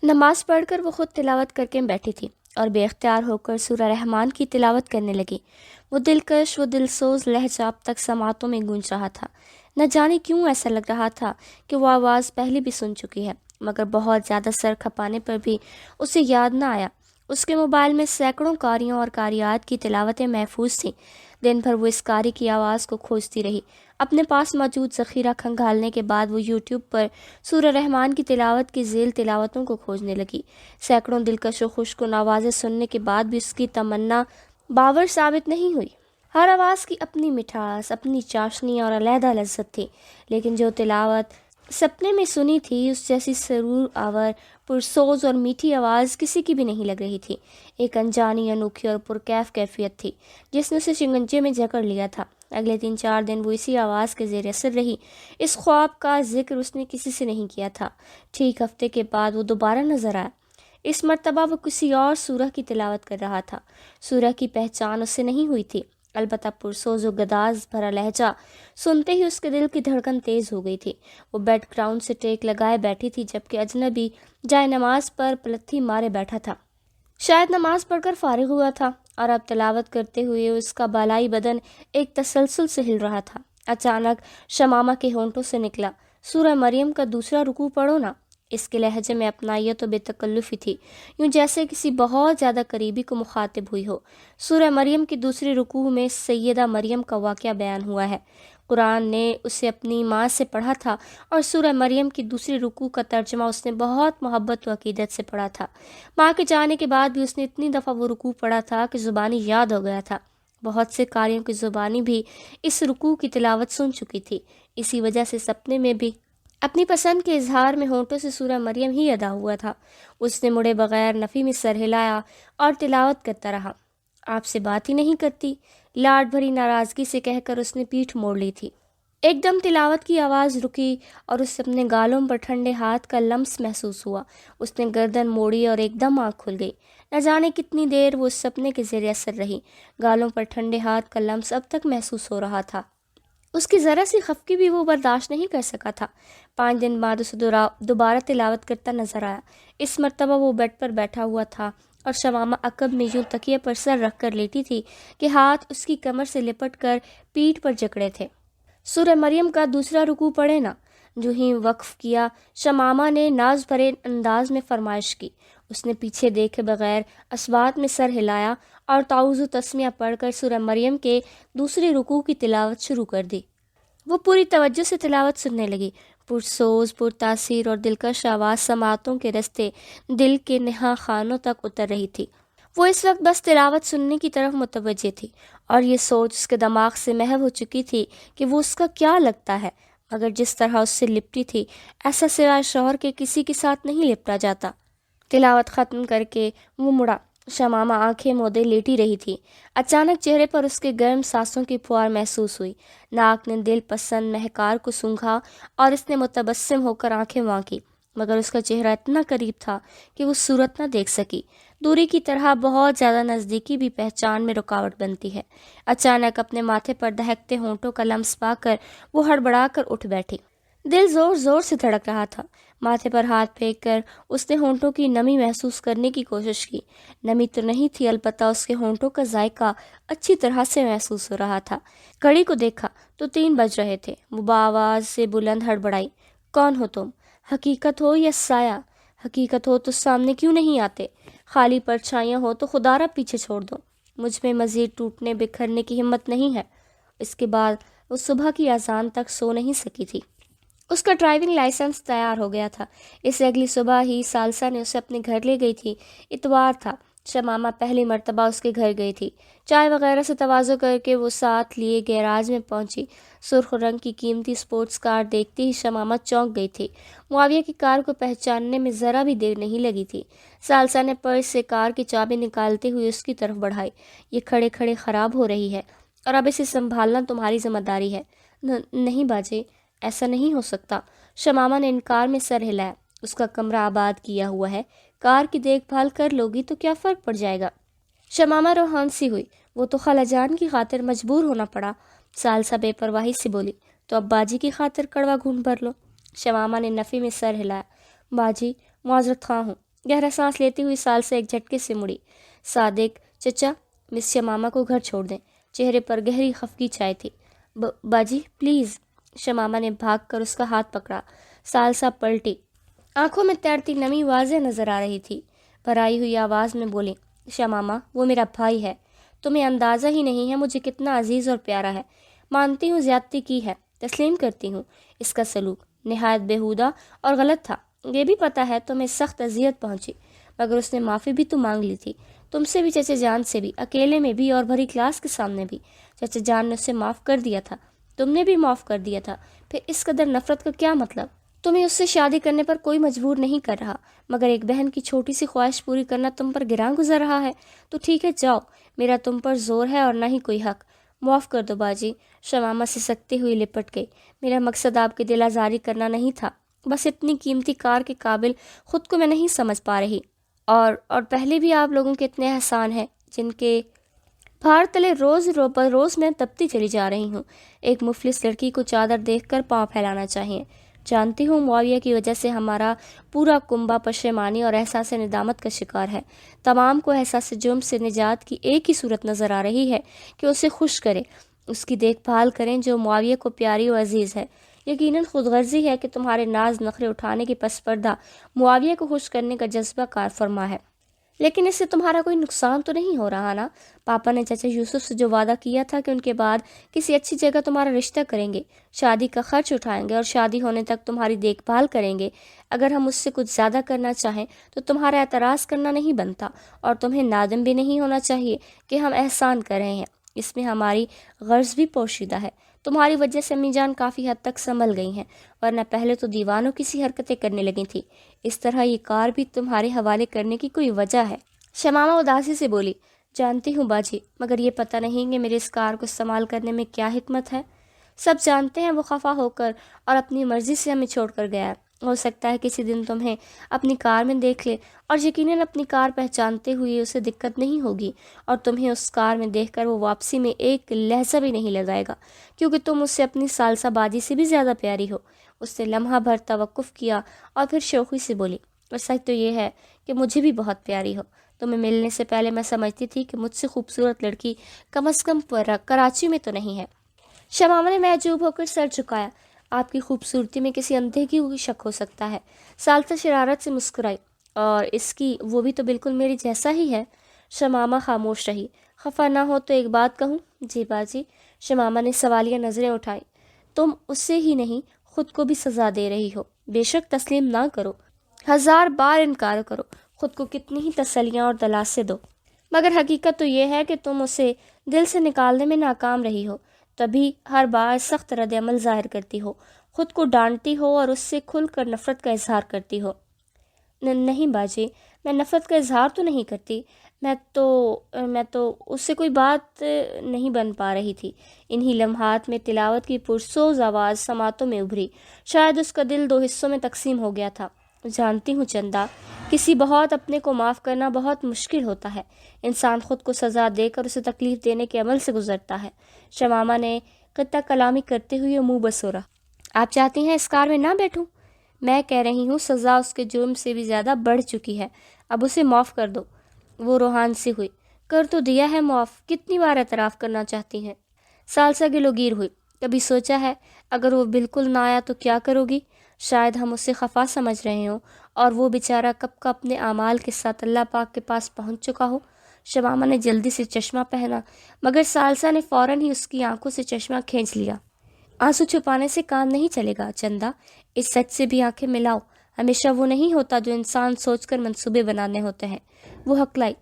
نماز پڑھ کر وہ خود تلاوت کر کے بیٹھی تھی اور بے اختیار ہو کر سورہ رحمان کی تلاوت کرنے لگی۔ وہ دلکش، وہ دلسوز لہجہ اب تک سماعتوں میں گونج رہا تھا۔ نہ جانے کیوں ایسا لگ رہا تھا کہ وہ آواز پہلے بھی سن چکی ہے، مگر بہت زیادہ سر کھپانے پر بھی اسے یاد نہ آیا۔ اس کے موبائل میں سینکڑوں قاریوں اور قاریات کی تلاوتیں محفوظ تھیں۔ دن بھر وہ اس قاری کی آواز کو کھوجتی رہی۔ اپنے پاس موجود ذخیرہ کھنگالنے کے بعد وہ یوٹیوب پر سورہ رحمان کی تلاوت کی ذیل تلاوتوں کو کھوجنے لگی۔ سینکڑوں دلکش و خوشکن آوازیں سننے کے بعد بھی اس کی تمنا باور ثابت نہیں ہوئی۔ ہر آواز کی اپنی مٹھاس، اپنی چاشنی اور علیحدہ لذت تھی، لیکن جو تلاوت سپنے میں سنی تھی اس جیسی سرور آور، پرسوز اور میٹھی آواز کسی کی بھی نہیں لگ رہی تھی۔ ایک انجانی، انوکھی اور پرکیف کیفیت تھی جس نے اسے شکنجے میں جکڑ لیا تھا۔ اگلے 3-4 دن وہ اسی آواز کے زیر اثر رہی۔ اس خواب کا ذکر اس نے کسی سے نہیں کیا تھا۔ ٹھیک ہفتے کے بعد وہ دوبارہ نظر آیا۔ اس مرتبہ وہ کسی اور سورہ کی تلاوت کر رہا تھا۔ سورہ کی پہچان اس سے نہیں ہوئی تھی، البتہ پرسوز و گداز بھرا لہجہ سنتے ہی اس کے دل کی دھڑکن تیز ہو گئی تھی۔ وہ بیڈ گراؤنڈ سے ٹیک لگائے بیٹھی تھی جبکہ اجنبی جائے نماز پر پلتھی مارے بیٹھا تھا۔ شاید نماز پڑھ کر فارغ ہوا تھا اور اب تلاوت کرتے ہوئے اس کا بالائی بدن ایک تسلسل سے ہل رہا تھا۔ اچانک شمامہ کے ہونٹوں سے نکلا، سورہ مریم کا دوسرا رکوع پڑھو نا۔ اس کے لہجے میں اپنائیت و بے تکلفی تھی، یوں جیسے کسی بہت زیادہ قریبی کو مخاطب ہوئی ہو۔ سورہ مریم کی دوسری رکوع میں سیدہ مریم کا واقعہ بیان ہوا ہے۔ قرآن نے اسے اپنی ماں سے پڑھا تھا اور سورہ مریم کی دوسری رکوع کا ترجمہ اس نے بہت محبت و عقیدت سے پڑھا تھا۔ ماں کے جانے کے بعد بھی اس نے اتنی دفعہ وہ رکوع پڑھا تھا کہ زبانی یاد ہو گیا تھا۔ بہت سے قاریوں کی زبانی بھی اس رکوع کی تلاوت سن چکی تھی، اسی وجہ سے سپنے میں بھی اپنی پسند کے اظہار میں ہونٹوں سے سورہ مریم ہی ادا ہوا تھا۔ اس نے مڑے بغیر نفی میں سر ہلایا اور تلاوت کرتا رہا۔ آپ سے بات ہی نہیں کرتی، لاڈ بھری ناراضگی سے کہہ کر اس نے پیٹھ موڑ لی تھی۔ ایک دم تلاوت کی آواز رکی اور اسے اپنے گالوں پر ٹھنڈے ہاتھ کا لمس محسوس ہوا۔ اس نے گردن موڑی اور ایک دم آنکھ کھل گئی۔ نہ جانے کتنی دیر وہ اس سپنے کے زیر اثر رہی۔ گالوں پر ٹھنڈے ہاتھ کا لمس اب تک محسوس ہو رہا تھا۔ اس کی ذرا سی خفگی بھی وہ برداشت نہیں کر سکا تھا۔ 5 دن بعد اسے دوبارہ تلاوت کرتا نظر آیا۔ اس مرتبہ وہ بیڈ پر بیٹھا ہوا تھا اور شمامہ عقب میں یوں تکیے پر سر رکھ کر لیٹی تھی کہ ہاتھ اس کی کمر سے لپٹ کر پیٹھ پر جکڑے تھے۔ سورہ مریم کا دوسرا رکوع پڑھے نا۔ جو ہی وقف کیا، شمامہ نے ناز بھرے انداز میں فرمائش کی۔ اس نے پیچھے دیکھے بغیر اثبات میں سر ہلایا اور تعوذ و تسمیہ پڑھ کر سورہ مریم کے دوسرے رکوع کی تلاوت شروع کر دی۔ وہ پوری توجہ سے تلاوت سننے لگی۔ پرسوز، پرتاثیر اور دلکش آواز سماعتوں کے رستے دل کے نہا خانوں تک اتر رہی تھی۔ وہ اس وقت بس تلاوت سننے کی طرف متوجہ تھی اور یہ سوچ اس کے دماغ سے محو ہو چکی تھی کہ وہ اس کا کیا لگتا ہے، مگر جس طرح اس سے لپٹی تھی ایسا سوائے شوہر کے کسی کے ساتھ نہیں لپٹا جاتا۔ تلاوت ختم کر کے وہ مڑا۔ شمامہ آنکھیں مودے لیٹی رہی تھی۔ اچانک چہرے پر اس کے گرم سانسوں کی پھوار محسوس ہوئی۔ ناک نے دل پسند مہکار کو سونگھا اور اس نے متبسم ہو کر آنکھیں مانکی، مگر اس کا چہرہ اتنا قریب تھا کہ وہ صورت نہ دیکھ سکی۔ دوری کی طرح بہت زیادہ نزدیکی بھی پہچان میں رکاوٹ بنتی ہے۔ اچانک اپنے ماتھے پر دہکتے ہونٹوں کا لمس پا کر وہ ہڑبڑا کر اٹھ بیٹھی۔ دل زور زور سے دھڑک رہا تھا۔ ماتھے پر ہاتھ پھینک کر اس نے ہونٹوں کی نمی محسوس کرنے کی کوشش کی۔ نمی تو نہیں تھی، البتہ اس کے ہونٹوں کا ذائقہ اچھی طرح سے محسوس ہو رہا تھا۔ گھڑی کو دیکھا تو 3 بج رہے تھے۔ وہ بآواز سے بلند ہڑبڑائی، کون ہو تم؟ حقیقت ہو یا سایہ؟ حقیقت ہو تو سامنے کیوں نہیں آتے؟ خالی پرچھائیاں ہو تو خدا را پیچھے چھوڑ دو۔ مجھ میں مزید ٹوٹنے بکھرنے کی ہمت نہیں ہے۔ اس کے بعد وہ صبح کی اذان تک سو نہیں سکی تھی۔ اس کا ڈرائیونگ لائسنس تیار ہو گیا تھا۔ اس سے اگلی صبح ہی ثالثہ نے اسے اپنے گھر لے گئی تھی۔ اتوار تھا۔ شمامہ پہلی مرتبہ اس کے گھر گئی تھی۔ چائے وغیرہ سے تواضع کر کے وہ ساتھ لیے گیراج میں پہنچی۔ سرخ رنگ کی قیمتی سپورٹس کار دیکھتے ہی شمامہ چونک گئی تھی۔ معاویہ کی کار کو پہچاننے میں ذرا بھی دیر نہیں لگی تھی۔ ثالثہ نے پرس سے کار کی چابی نکالتے ہوئے اس کی طرف بڑھائی۔ یہ کھڑے کھڑے خراب ہو رہی ہے اور اب اسے سنبھالنا تمہاری ذمہ داری ہے۔ نہیں باجی، ایسا نہیں ہو سکتا۔ شمامہ نے انکار میں سر ہلایا۔ اس کا کمرہ آباد کیا ہوا ہے، کار کی دیکھ بھال کر لوگی تو کیا فرق پڑ جائے گا۔ شمامہ روحان سی ہوئی۔ وہ تو خالہ جان کی خاطر مجبور ہونا پڑا۔ ثالثہ بے پرواہی سے بولی، تو اب باجی کی خاطر کڑوا گھونٹ بھر لو۔ شمامہ نے نفی میں سر ہلایا۔ باجی معذرت خواہ ہوں، گہرا سانس لیتی ہوئی ثالثہ ایک جھٹکے سے مڑی۔ صادق چچا، مس شمامہ کو گھر چھوڑ دیں۔ چہرے پر گہری خفگی چھائی تھی۔ باجی پلیز۔ شمامہ نے بھاگ کر اس کا ہاتھ پکڑا۔ ثالثہ پلٹی، آنکھوں میں تیرتی نمی واضح نظر آ رہی تھی۔ بھرائی ہوئی آواز میں بولی، شمامہ وہ میرا بھائی ہے، تمہیں اندازہ ہی نہیں ہے مجھے کتنا عزیز اور پیارا ہے۔ مانتی ہوں زیادتی کی ہے، تسلیم کرتی ہوں اس کا سلوک نہایت بیہودہ اور غلط تھا، یہ بھی پتہ ہے تمہیں سخت اذیت پہنچی، مگر اس نے معافی بھی تو مانگ لی تھی، تم سے بھی، چچا جان سے بھی، اکیلے میں بھی اور بھری کلاس کے سامنے بھی۔ چچا جان نے اسے معاف کر دیا تھا، تم نے بھی معاف کر دیا تھا، پھر اس قدر نفرت کا کیا مطلب؟ تمہیں اس سے شادی کرنے پر کوئی مجبور نہیں کر رہا، مگر ایک بہن کی چھوٹی سی خواہش پوری کرنا تم پر گراں گزر رہا ہے، تو ٹھیک ہے جاؤ، میرا تم پر زور ہے اور نہ ہی کوئی حق، معاف کر دو باجی۔ شمامہ سے سکتے ہوئی لپٹ گئی۔ میرا مقصد آپ کی دل آزاری کرنا نہیں تھا، بس اتنی قیمتی کار کے قابل خود کو میں نہیں سمجھ پا رہی، اور پہلے بھی آپ لوگوں کے اتنے احسان ہیں جن کے بھار تلے روز میں تپتی چلی جا رہی ہوں۔ ایک مفلس لڑکی کو چادر دیکھ کر پاؤں پھیلانا چاہیے۔ جانتی ہوں معاویہ کی وجہ سے ہمارا پورا کنبہ پشیمانی اور احساس ندامت کا شکار ہے۔ تمام کو احساس جرم سے نجات کی ایک ہی صورت نظر آ رہی ہے کہ اسے خوش کریں، اس کی دیکھ بھال کریں جو معاویہ کو پیاری و عزیز ہے۔ یقیناً خود غرضی ہے کہ تمہارے ناز نخرے اٹھانے کے پس پردہ معاویہ کو خوش کرنے کا جذبہ کار فرما ہے، لیکن اس سے تمہارا کوئی نقصان تو نہیں ہو رہا نا؟ پاپا نے چچا یوسف سے جو وعدہ کیا تھا کہ ان کے بعد کسی اچھی جگہ تمہارا رشتہ کریں گے، شادی کا خرچ اٹھائیں گے اور شادی ہونے تک تمہاری دیکھ بھال کریں گے، اگر ہم اس سے کچھ زیادہ کرنا چاہیں تو تمہارا اعتراض کرنا نہیں بنتا، اور تمہیں نادم بھی نہیں ہونا چاہیے کہ ہم احسان کر رہے ہیں، اس میں ہماری غرض بھی پوشیدہ ہے۔ تمہاری وجہ سے امی جان کافی حد تک سنبھل گئی ہیں، ورنہ پہلے تو دیوانوں کی سی حرکتیں کرنے لگی تھی، اس طرح یہ کار بھی تمہارے حوالے کرنے کی کوئی وجہ ہے؟ شمامہ اداسی سے بولی، جانتی ہوں باجی، مگر یہ پتہ نہیں کہ میرے اس کار کو استعمال کرنے میں کیا حکمت ہے۔ سب جانتے ہیں وہ خفا ہو کر اور اپنی مرضی سے ہمیں چھوڑ کر گیا ہے، ہو سکتا ہے کسی دن تمہیں اپنی کار میں دیکھ لے، اور یقیناً اپنی کار پہچانتے ہوئے اسے دقت نہیں ہوگی، اور تمہیں اس کار میں دیکھ کر وہ واپسی میں ایک لہجہ بھی نہیں لگائے گا، کیونکہ تم اس سے اپنی ثالثہ باجی سے بھی زیادہ پیاری ہو۔ اس نے لمحہ بھر توقف کیا اور پھر شوخی سے بولی، اور سچ تو یہ ہے کہ مجھے بھی بہت پیاری ہو، تمہیں ملنے سے پہلے میں سمجھتی تھی کہ مجھ سے خوبصورت لڑکی کم از کم کراچی میں تو نہیں ہے۔ شمامہ نے معجوب ہو کر سر جھکایا، آپ کی خوبصورتی میں کسی اندھے کی ہوئی شک ہو سکتا ہے؟ ثالثہ شرارت سے مسکرائی، اور اس کی وہ بھی تو بالکل میری جیسا ہی ہے۔ شمامہ خاموش رہی۔ خفا نہ ہو تو ایک بات کہوں؟ جی باجی؟ شمامہ نے سوالیہ نظریں اٹھائی۔ تم اسے ہی نہیں خود کو بھی سزا دے رہی ہو، بے شک تسلیم نہ کرو، 1000 بار انکار کرو، خود کو کتنی ہی تسلیاں اور دلاسے دو، مگر حقیقت تو یہ ہے کہ تم اسے دل سے نکالنے میں ناکام رہی ہو، تبھی ہر بار سخت رد عمل ظاہر کرتی ہو، خود کو ڈانٹتی ہو اور اس سے کھل کر نفرت کا اظہار کرتی ہو۔ نہیں باجی، میں نفرت کا اظہار تو نہیں کرتی، میں تو اس سے کوئی بات نہیں بن پا رہی تھی۔ انہی لمحات میں تلاوت کی پرسوز آواز سماعتوں میں ابھری، شاید اس کا دل 2 حصوں میں تقسیم ہو گیا تھا۔ جانتی ہوں چندا، کسی بہت اپنے کو معاف کرنا بہت مشکل ہوتا ہے، انسان خود کو سزا دے کر اسے تکلیف دینے کے عمل سے گزرتا ہے۔ شمامہ نے قطع کلامی کرتے ہوئے منہ بسورا، آپ چاہتی ہیں اس کار میں نہ بیٹھوں؟ میں کہہ رہی ہوں سزا اس کے جرم سے بھی زیادہ بڑھ چکی ہے، اب اسے معاف کر دو۔ وہ روحان سی ہوئی، کر تو دیا ہے معاف، کتنی بار اعتراف کرنا چاہتی ہیں؟ ثالثہ گلوگیر ہوئی، کبھی سوچا ہے اگر وہ بالکل نہ آیا تو کیا کرو گی؟ شاید ہم اسے خفا سمجھ رہے ہوں اور وہ بیچارہ کب کا اپنے اعمال کے ساتھ اللہ پاک کے پاس پہنچ چکا ہو۔ شمامہ نے جلدی سے چشمہ پہنا، مگر ثالثہ نے فوراً ہی اس کی آنکھوں سے چشمہ کھینچ لیا۔ آنسو چھپانے سے کام نہیں چلے گا چندا، اس سچ سے بھی آنکھیں ملاؤ، ہمیشہ وہ نہیں ہوتا جو انسان سوچ کر منصوبے بنانے ہوتے ہیں۔ وہ ہکلائی،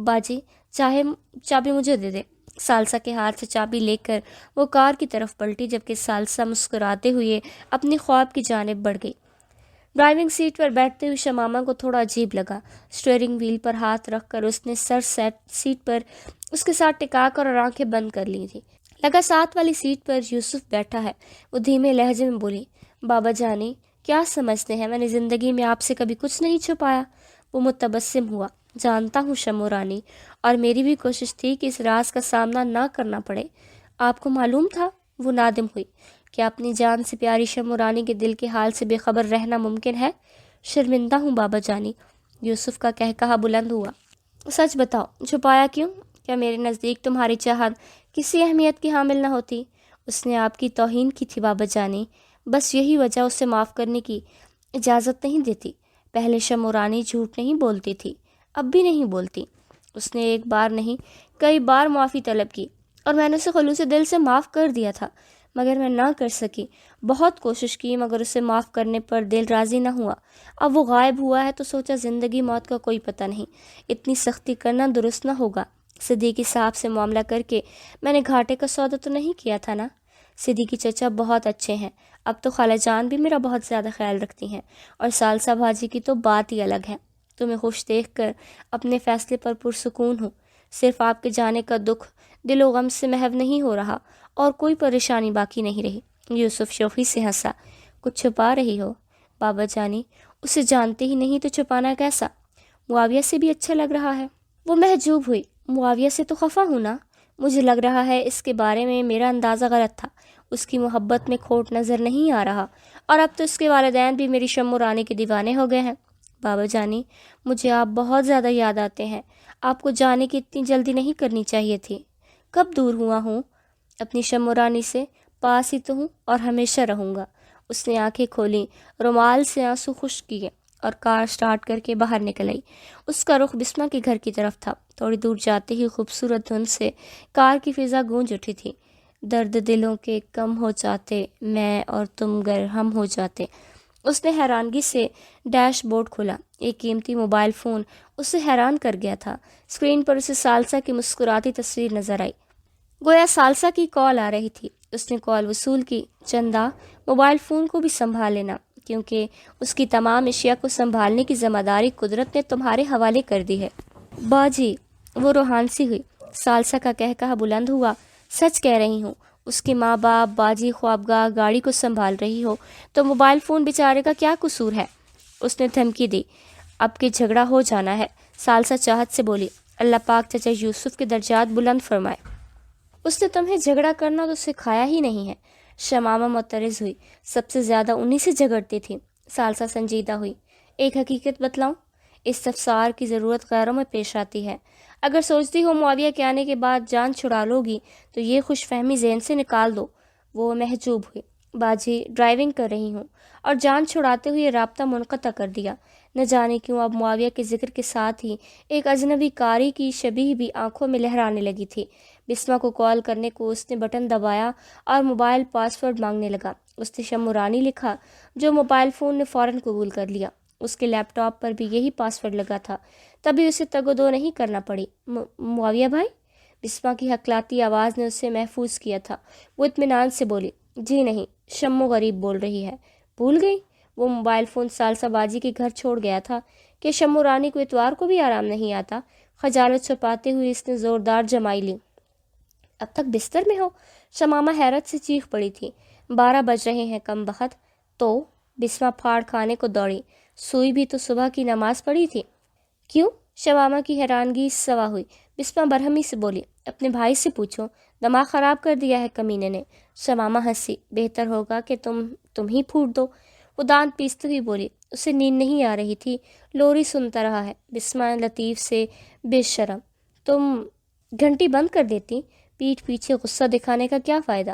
باجی چاہے چابی مجھے دے دے۔ ثالثہ کے ہاتھ سے چابی لے کر وہ کار کی طرف پلٹی، جبکہ ثالثہ مسکراتے ہوئے اپنی خواب کی جانب بڑھ گئی۔ ڈرائیونگ سیٹ پر بیٹھتے ہوئے شمامہ کو تھوڑا عجیب لگا، اسٹیئرنگ وہیل پر ہاتھ رکھ کر اس نے سر سیٹ پر اس کے ساتھ ٹکا کر اور آنکھیں بند کر لی تھی۔ لگا ساتھ والی سیٹ پر یوسف بیٹھا ہے۔ وہ دھیمے لہجے میں بولی، بابا جانی کیا سمجھتے ہیں میں نے زندگی میں آپ سے کبھی کچھ نہیں چھپایا؟ وہ متبسم ہوا، جانتا ہوں شمو رانی، اور میری بھی کوشش تھی کہ اس راز کا سامنا نہ کرنا پڑے۔ آپ کو معلوم تھا؟ وہ نادم ہوئی، کیا اپنی جان سے پیاری شمو رانی کے دل کے حال سے بے خبر رہنا ممکن ہے؟ شرمندہ ہوں بابا جانی، یوسف کا کہا بلند ہوا۔ سچ بتاؤ، چھپایا کیوں؟ کیا میرے نزدیک تمہاری چاہت کسی اہمیت کی حامل نہ ہوتی؟ اس نے آپ کی توہین کی تھی بابا جانی، بس یہی وجہ اسے معاف کرنے کی اجازت نہیں دیتی۔ پہلے شمع رانی جھوٹ نہیں بولتی تھی، اب بھی نہیں بولتی۔ اس نے ایک بار نہیں کئی بار معافی طلب کی اور میں نے اسے خلوص دل سے معاف کر دیا تھا، مگر میں نہ کر سکی۔ بہت کوشش کی مگر اسے معاف کرنے پر دل راضی نہ ہوا۔ اب وہ غائب ہوا ہے تو سوچا زندگی موت کا کوئی پتہ نہیں، اتنی سختی کرنا درست نہ ہوگا۔ صدیقی صاحب سے معاملہ کر کے میں نے گھاٹے کا سودا تو نہیں کیا تھا نا؟ صدیقی چچا بہت اچھے ہیں، اب تو خالہ جان بھی میرا بہت زیادہ خیال رکھتی ہیں، اور سالسا بھاجی کی تو بات ہی الگ ہے۔ تمہیں خوش دیکھ کر اپنے فیصلے پر پرسکون ہوں۔ صرف آپ کے جانے کا دکھ دل و غم سے محو نہیں ہو رہا، اور کوئی پریشانی باقی نہیں رہی۔ یوسف شوخی سے ہنسا۔ کچھ چھپا رہی ہو بابا جانی؟ اسے جانتے ہی نہیں تو چھپانا کیسا؟ معاویہ سے بھی اچھا لگ رہا ہے۔ وہ محجوب ہوئی۔ معاویہ سے تو خفا ہوں نا؟ مجھے لگ رہا ہے اس کے بارے میں میرا اندازہ غلط تھا، اس کی محبت میں کھوٹ نظر نہیں آ رہا، اور اب تو اس کے والدین بھی میری شمع رانی کے دیوانے ہو گئے ہیں۔ بابا جانی، مجھے آپ بہت زیادہ یاد آتے ہیں، آپ کو جانے کی اتنی جلدی نہیں کرنی چاہیے تھی۔ کب دور ہوا ہوں اپنی شمع رانی سے؟ پاس ہی تو ہوں اور ہمیشہ رہوں گا۔ اس نے آنکھیں کھولیں، رومال سے آنسو خشک کیے اور کار سٹارٹ کر کے باہر نکل آئی۔ اس کا رخ بسمہ کے گھر کی طرف تھا۔ تھوڑی دور جاتے ہی خوبصورت دھن سے کار کی فضا گونج اٹھی تھی۔ درد دلوں کے کم ہو جاتے، میں اور تم گر ہم ہو جاتے۔ اس نے حیرانگی سے ڈیش بورڈ کھولا۔ ایک قیمتی موبائل فون اسے حیران کر گیا تھا۔ اسکرین پر اسے سالسا کی مسکراتی تصویر نظر آئی، گویا سالسا کی کال آ رہی تھی۔ اس نے کال وصول کی۔ چندا، موبائل فون کو بھی سنبھال لینا، کیونکہ اس کی تمام اشیاء کو سنبھالنے کی ذمہ داری قدرت نے تمہارے حوالے کر دی ہے۔ باجی، وہ روحان سی ہوئی۔ سالسا کا کہا بلند ہوا۔ سچ کہہ رہی ہوں، اس کے ماں باپ، باجی خوابگاہ گاڑی کو سنبھال رہی ہو تو موبائل فون بیچارے کا کیا قصور ہے؟ اس نے دھمکی دی۔ اب کے جھگڑا ہو جانا ہے، سالسا چاہت سے بولی۔ اللہ پاک چچا یوسف کے درجات بلند فرمائے۔ اس نے تمہیں جھگڑا کرنا تو سکھایا ہی نہیں ہے۔ شمامہ معترض ہوئی۔ سب سے زیادہ انہی سے جھگڑتی تھی۔ سالسا سنجیدہ ہوئی۔ ایک حقیقت بتلاؤں؟ استفسار کی ضرورت غیروں میں پیش آتی ہے۔ اگر سوچتی ہو معاویہ کے آنے کے بعد جان چھڑا لو گی تو یہ خوش فہمی ذہن سے نکال دو۔ وہ محجوب ہوئی۔ باجی، ڈرائیونگ کر رہی ہوں، اور جان چھڑاتے ہوئے رابطہ منقطع کر دیا۔ نہ جانے کیوں اب معاویہ کے ذکر کے ساتھ ہی ایک اجنبی کاری کی شبیہ بھی آنکھوں میں لہرانے لگی تھی۔ بسمہ کو کال کرنے کو اس نے بٹن دبایا اور موبائل پاس ورڈ مانگنے لگا۔ اس نے شمع رانی لکھا، جو موبائل فون نے فوراً قبول کر لیا۔ اس کے لیپ ٹاپ پر بھی یہی پاس ورڈ لگا تھا، تبھی اسے تگ و دو نہیں کرنا پڑی۔ معاویہ بھائی؟ بسمہ کی ہکلاتی آواز نے اسے محفوظ کیا تھا۔ وہ اطمینان سے بولی، جی نہیں، شمع غریب بول رہی ہے۔ بھول گئی؟ وہ موبائل فون سالسا باجی کے گھر چھوڑ گیا تھا کہ شمع رانی کو اتوار کو بھی آرام نہیں آتا۔ خجالت چھپاتے ہوئے اس نے زوردار جمائی لی۔ اب تک بستر میں ہو؟ شمامہ حیرت سے چیخ پڑی تھی۔ 12 بج رہے ہیں کم بخت۔ تو بسمہ پھاڑ کھانے کو دوڑی۔ سوئی بھی تو صبح کی نماز پڑھی تھی۔ کیوں؟ شمامہ کی حیرانگی سوا ہوئی۔ بسمہ برہمی سے بولی، اپنے بھائی سے پوچھو، دماغ خراب کر دیا ہے کمینے نے۔ شمامہ ہنسی۔ بہتر ہوگا کہ تم ہی پھوٹ دو۔ وہ دانت پیستے ہوئی بولی۔ اسے نیند نہیں آ رہی تھی، لوری سنتا رہا ہے۔ بسمہ لطیف سے، بے شرم، تم گھنٹی بند کر دیتی؟ پیٹھ پیچھے غصہ دکھانے کا کیا فائدہ؟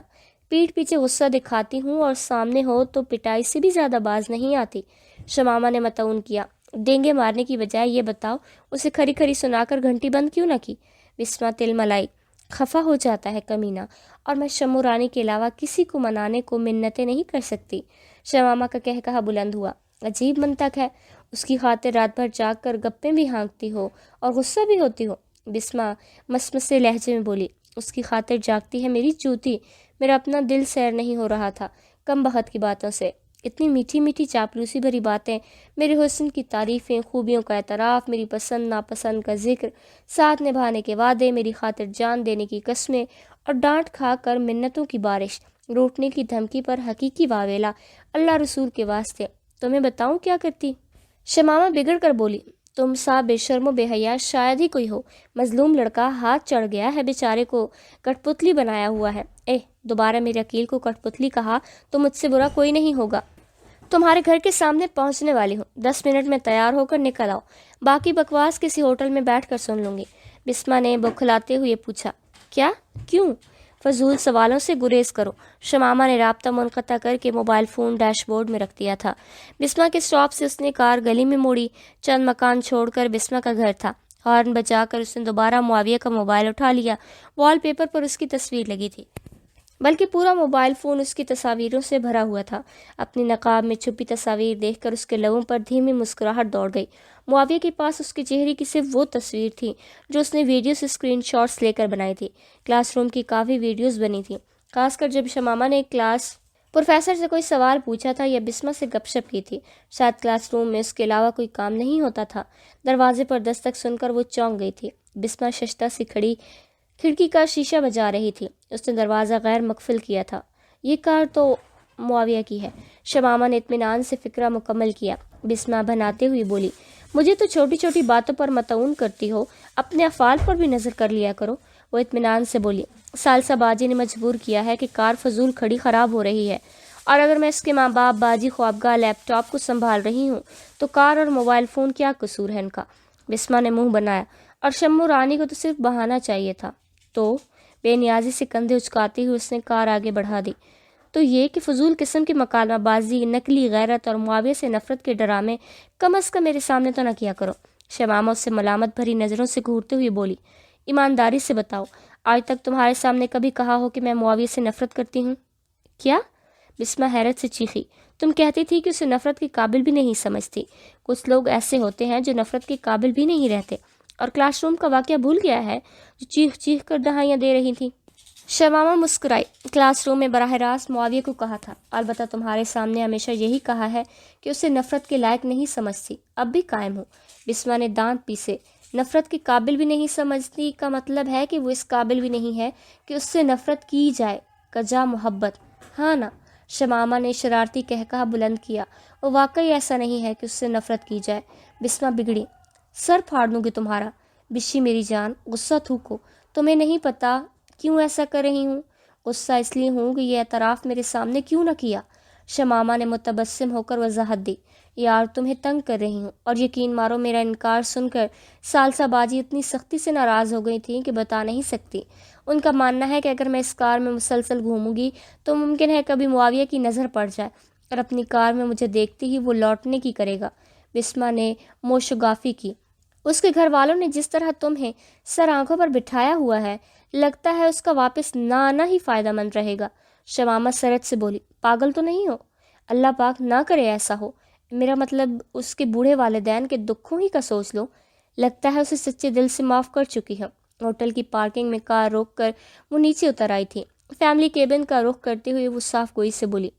پیٹھ پیچھے غصہ دکھاتی ہوں اور سامنے ہو تو پٹائی سے بھی زیادہ باز نہیں آتی۔ شمامہ نے متعون کیا۔ ڈینگے مارنے کی بجائے یہ بتاؤ اسے کھری کھری سنا کر گھنٹی بند کیوں نہ کی؟ بسمہ تل ملائی۔ خفا ہو جاتا ہے کمینہ، اور میں شمع رانی کے علاوہ کسی کو منانے کو منتیں نہیں کر سکتی۔ شمامہ کا کہا بلند ہوا۔ عجیب منطق ہے، اس کی خاطر رات بھر جاگ کر گپیں بھی ہانکتی ہو اور غصہ بھی ہوتی ہو۔ بسمہ مسمسے لہجے میں بولی، اس کی خاطر جاگتی ہے میری چوتی، میرا اپنا دل سیر نہیں ہو رہا تھا کم بخت کی باتوں سے۔ اتنی میٹھی میٹھی چاپلوسی بھری باتیں، میرے حسن کی تعریفیں، خوبیوں کا اعتراف، میری پسند ناپسند کا ذکر، ساتھ نبھانے کے وعدے، میری خاطر جان دینے کی قسمیں، اور ڈانٹ کھا کر منتوں کی بارش، روٹنے کی دھمکی پر حقیقی واویلا۔ اللہ رسول کے واسطے تمہیں بتاؤں کیا کرتی؟ شمامہ بگڑ کر بولی، تم سا بے شرم و بے حیا شاید ہی کوئی ہو۔ مظلوم لڑکا ہاتھ چڑھ گیا ہے، بیچارے کو کٹ پتلی بنایا ہوا ہے۔ دوبارہ میرے عقیل کو کٹ پتلی کہا تو مجھ سے برا کوئی نہیں ہوگا۔ تمہارے گھر کے سامنے پہنچنے والی ہوں، 10 منٹ میں تیار ہو کر نکل آؤ، باقی بکواس کسی ہوٹل میں بیٹھ کر سن لوں گی۔ بسما نے بوکھلاتے ہوئے پوچھا۔ کیا؟ کیوں؟ فضول سوالوں سے گریز کرو۔ شمامہ نے رابطہ منقطع کر کے موبائل فون ڈیش بورڈ میں رکھ دیا تھا۔ بسما کے اسٹاپ سے اس نے کار گلی میں موڑی۔ چند مکان چھوڑ کر بسما کا گھر تھا۔ ہارن بجا کر اس نے دوبارہ معاویہ کا موبائل اٹھا لیا۔ وال پیپر پر اس کی تصویر لگی تھی، بلکہ پورا موبائل فون اس کی تصاویروں سے بھرا ہوا تھا۔ اپنی نقاب میں چھپی تصاویر دیکھ کر اس کے لبوں پر دھیمی مسکراہٹ دوڑ گئی۔ معاویہ کے پاس اس کے چہرے کی صرف وہ تصویر تھی جو اس نے ویڈیو سے اسکرین شاٹس لے کر بنائی تھی۔ کلاس روم کی کافی ویڈیوز بنی تھیں، خاص کر جب شمامہ نے کلاس پروفیسر سے کوئی سوال پوچھا تھا یا بسما سے گپ شپ کی تھی۔ شاید کلاس روم میں اس کے علاوہ کوئی کام نہیں ہوتا تھا۔ دروازے پر دستک سن کر وہ چونک گئی تھی۔ بسما ششتہ سی کھڑی کھڑکی کا شیشہ بجا رہی تھی۔ اس نے دروازہ غیر مقفل کیا تھا۔ یہ کار تو معاویہ کی ہے۔ شمامہ نے اطمینان سے فکرہ مکمل کیا۔ بسما بناتے ہوئی بولی، مجھے تو چھوٹی چھوٹی باتوں پر مطعون کرتی ہو، اپنے افعال پر بھی نظر کر لیا کرو۔ وہ اطمینان سے بولی، ثالثہ باجی نے مجبور کیا ہے کہ کار فضول کھڑی خراب ہو رہی ہے، اور اگر میں اس کے ماں باپ باجی خوابگاہ لیپ ٹاپ کو سنبھال رہی ہوں تو کار اور موبائل فون کیا قصور ہے ان کا؟ بسما نے منہ بنایا، اور شمو رانی کو تو صرف بہانہ چاہیے تھا۔ تو بے نیازی سے کندھے اچکاتے ہوئے اس نے کار آگے بڑھا دی۔ تو یہ کہ فضول قسم کی مکالمہ بازی، نقلی غیرت اور معاویہ سے نفرت کے ڈرامے کم از کم میرے سامنے تو نہ کیا کرو۔ شمامہ اس سے ملامت بھری نظروں سے گھورتے ہوئے بولی، ایمانداری سے بتاؤ، آج تک تمہارے سامنے کبھی کہا ہو کہ میں معاویہ سے نفرت کرتی ہوں؟ کیا؟ بسما حیرت سے چیخی، تم کہتی تھی کہ اسے نفرت کے قابل بھی نہیں سمجھتی۔ کچھ لوگ ایسے ہوتے ہیں جو نفرت کے قابل بھی نہیں رہتے۔ اور کلاس روم کا واقعہ بھول گیا ہے جو چیخ چیخ کر دہائیاں دے رہی تھی؟ شمامہ مسکرائی۔ کلاس روم میں براہ راست معاویہ کو کہا تھا، البتہ تمہارے سامنے ہمیشہ یہی کہا ہے کہ اسے نفرت کے لائق نہیں سمجھتی، اب بھی قائم ہوں۔ بسما نے دانت پیسے۔ نفرت کے قابل بھی نہیں سمجھتی کا مطلب ہے کہ وہ اس قابل بھی نہیں ہے کہ اس سے نفرت کی جائے، کجا محبت، ہاں نا؟ شمامہ نے شرارتی قہقہہ بلند کیا۔ وہ واقعی ایسا نہیں ہے کہ اس سے نفرت کی جائے۔ بسما بگڑی، سر پھاڑ دوں گی تمہارا۔ بشی میری جان، غصہ تھوکو، تمہیں نہیں پتا کیوں ایسا کر رہی ہوں؟ غصہ اس لیے ہوں کہ یہ اعتراف میرے سامنے کیوں نہ کیا؟ شمامہ نے متبسم ہو کر وضاحت دی، یار تمہیں تنگ کر رہی ہوں، اور یقین مارو میرا انکار سن کر ثالثہ باجی اتنی سختی سے ناراض ہو گئی تھیں کہ بتا نہیں سکتی۔ ان کا ماننا ہے کہ اگر میں اس کار میں مسلسل گھوموں گی تو ممکن ہے کبھی معاویہ کی نظر پڑ جائے اور اپنی کار میں مجھے دیکھتے ہی وہ لوٹنے کی کرے گا۔ بسما نے موشگافی کی۔ اس کے گھر والوں نے جس طرح تمہیں سر آنکھوں پر بٹھایا ہوا ہے، لگتا ہے اس کا واپس نہ آنا ہی فائدہ مند رہے گا۔ شمامہ سرت سے بولی، پاگل تو نہیں ہو؟ اللہ پاک نہ کرے ایسا ہو، میرا مطلب اس کے بوڑھے والدین کے دکھوں ہی کا سوچ لو۔ لگتا ہے اسے سچے دل سے معاف کر چکی ہے۔ ہوٹل کی پارکنگ میں کار روک کر وہ نیچے اتر آئی تھی۔ فیملی کیبن کا رخ کرتے ہوئے وہ صاف گوئی سے بولی،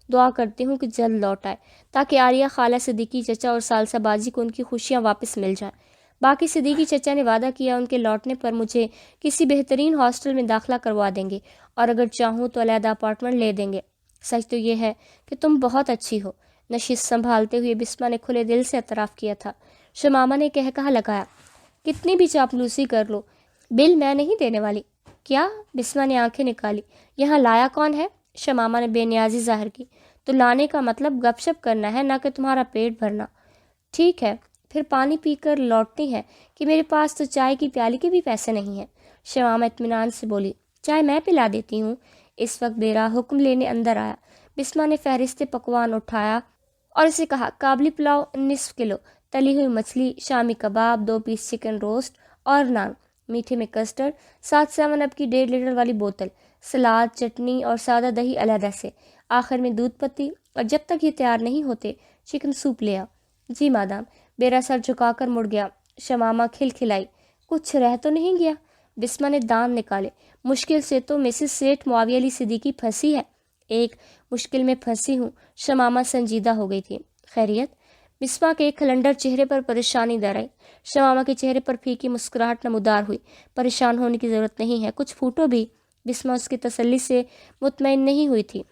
دعا کرتی ہوں کہ جلد لوٹ آئے تاکہ عالیہ خالہ، صدیقی چچا اور ثالثہ باجی کو ان کی خوشیاں واپس مل جائیں۔ باقی صدیقی چچا نے وعدہ کیا ان کے لوٹنے پر مجھے کسی بہترین ہاسٹل میں داخلہ کروا دیں گے، اور اگر چاہوں تو علیحدہ اپارٹمنٹ لے دیں گے۔ سچ تو یہ ہے کہ تم بہت اچھی ہو۔ نشست سنبھالتے ہوئے بسما نے کھلے دل سے اعتراف کیا تھا۔ شمامہ نے کہا لگایا، کتنی بھی چاپلوسی کر لو، بل میں نہیں دینے والی۔ کیا؟ بسما نے آنکھیں نکالی۔ یہاں لایا کون ہے؟ شمامہ نے بے نیازی ظاہر کی۔ تو لانے کا مطلب گپ شپ کرنا ہے، نہ کہ تمہارا پیٹ بھرنا۔ ٹھیک ہے، پھر پانی پی کر لوٹتی ہے کہ میرے پاس تو چائے کی پیالی کے بھی پیسے نہیں ہیں۔ شمامہ اطمینان سے بولی، چائے میں پلا دیتی ہوں۔ اس وقت بیرا حکم لینے اندر آیا۔ بسما نے فہرست پکوان اٹھایا اور اسے کہا، کابلی پلاؤ نصف کلو، تلی ہوئی مچھلی، شامی کباب، 2 پیس چکن روسٹ اور نان، میٹھے میں کسٹرڈ، ساتھ 7 اپ کی 1.5 لیٹر والی بوتل، سلاد، چٹنی اور سادہ دہی علیحدہ سے، آخر میں دودھ پتی، اور جب تک یہ تیار نہیں ہوتے چکن سوپ لے آ۔ جی مادام۔ بیرا سر جھکا کر مڑ گیا۔ شمامہ کھلکھلائی، کچھ رہ تو نہیں گیا؟ بسما نے دانت نکالے، مشکل سے تو مسز سیٹھ معاویہ علی صدیقی پھنسی ہے۔ ایک مشکل میں پھنسی ہوں۔ شمامہ سنجیدہ ہو گئی تھی۔ خیریت؟ بسما کے کھلنڈر چہرے پر پریشانی در آئی۔ شمامہ کے چہرے پر پھیکی مسکراہٹ نمودار ہوئی۔ پریشان ہونے کی ضرورت نہیں ہے، کچھ پھوٹو بھی۔ بسما اس کی تسلی سے مطمئن نہیں ہوئی تھی۔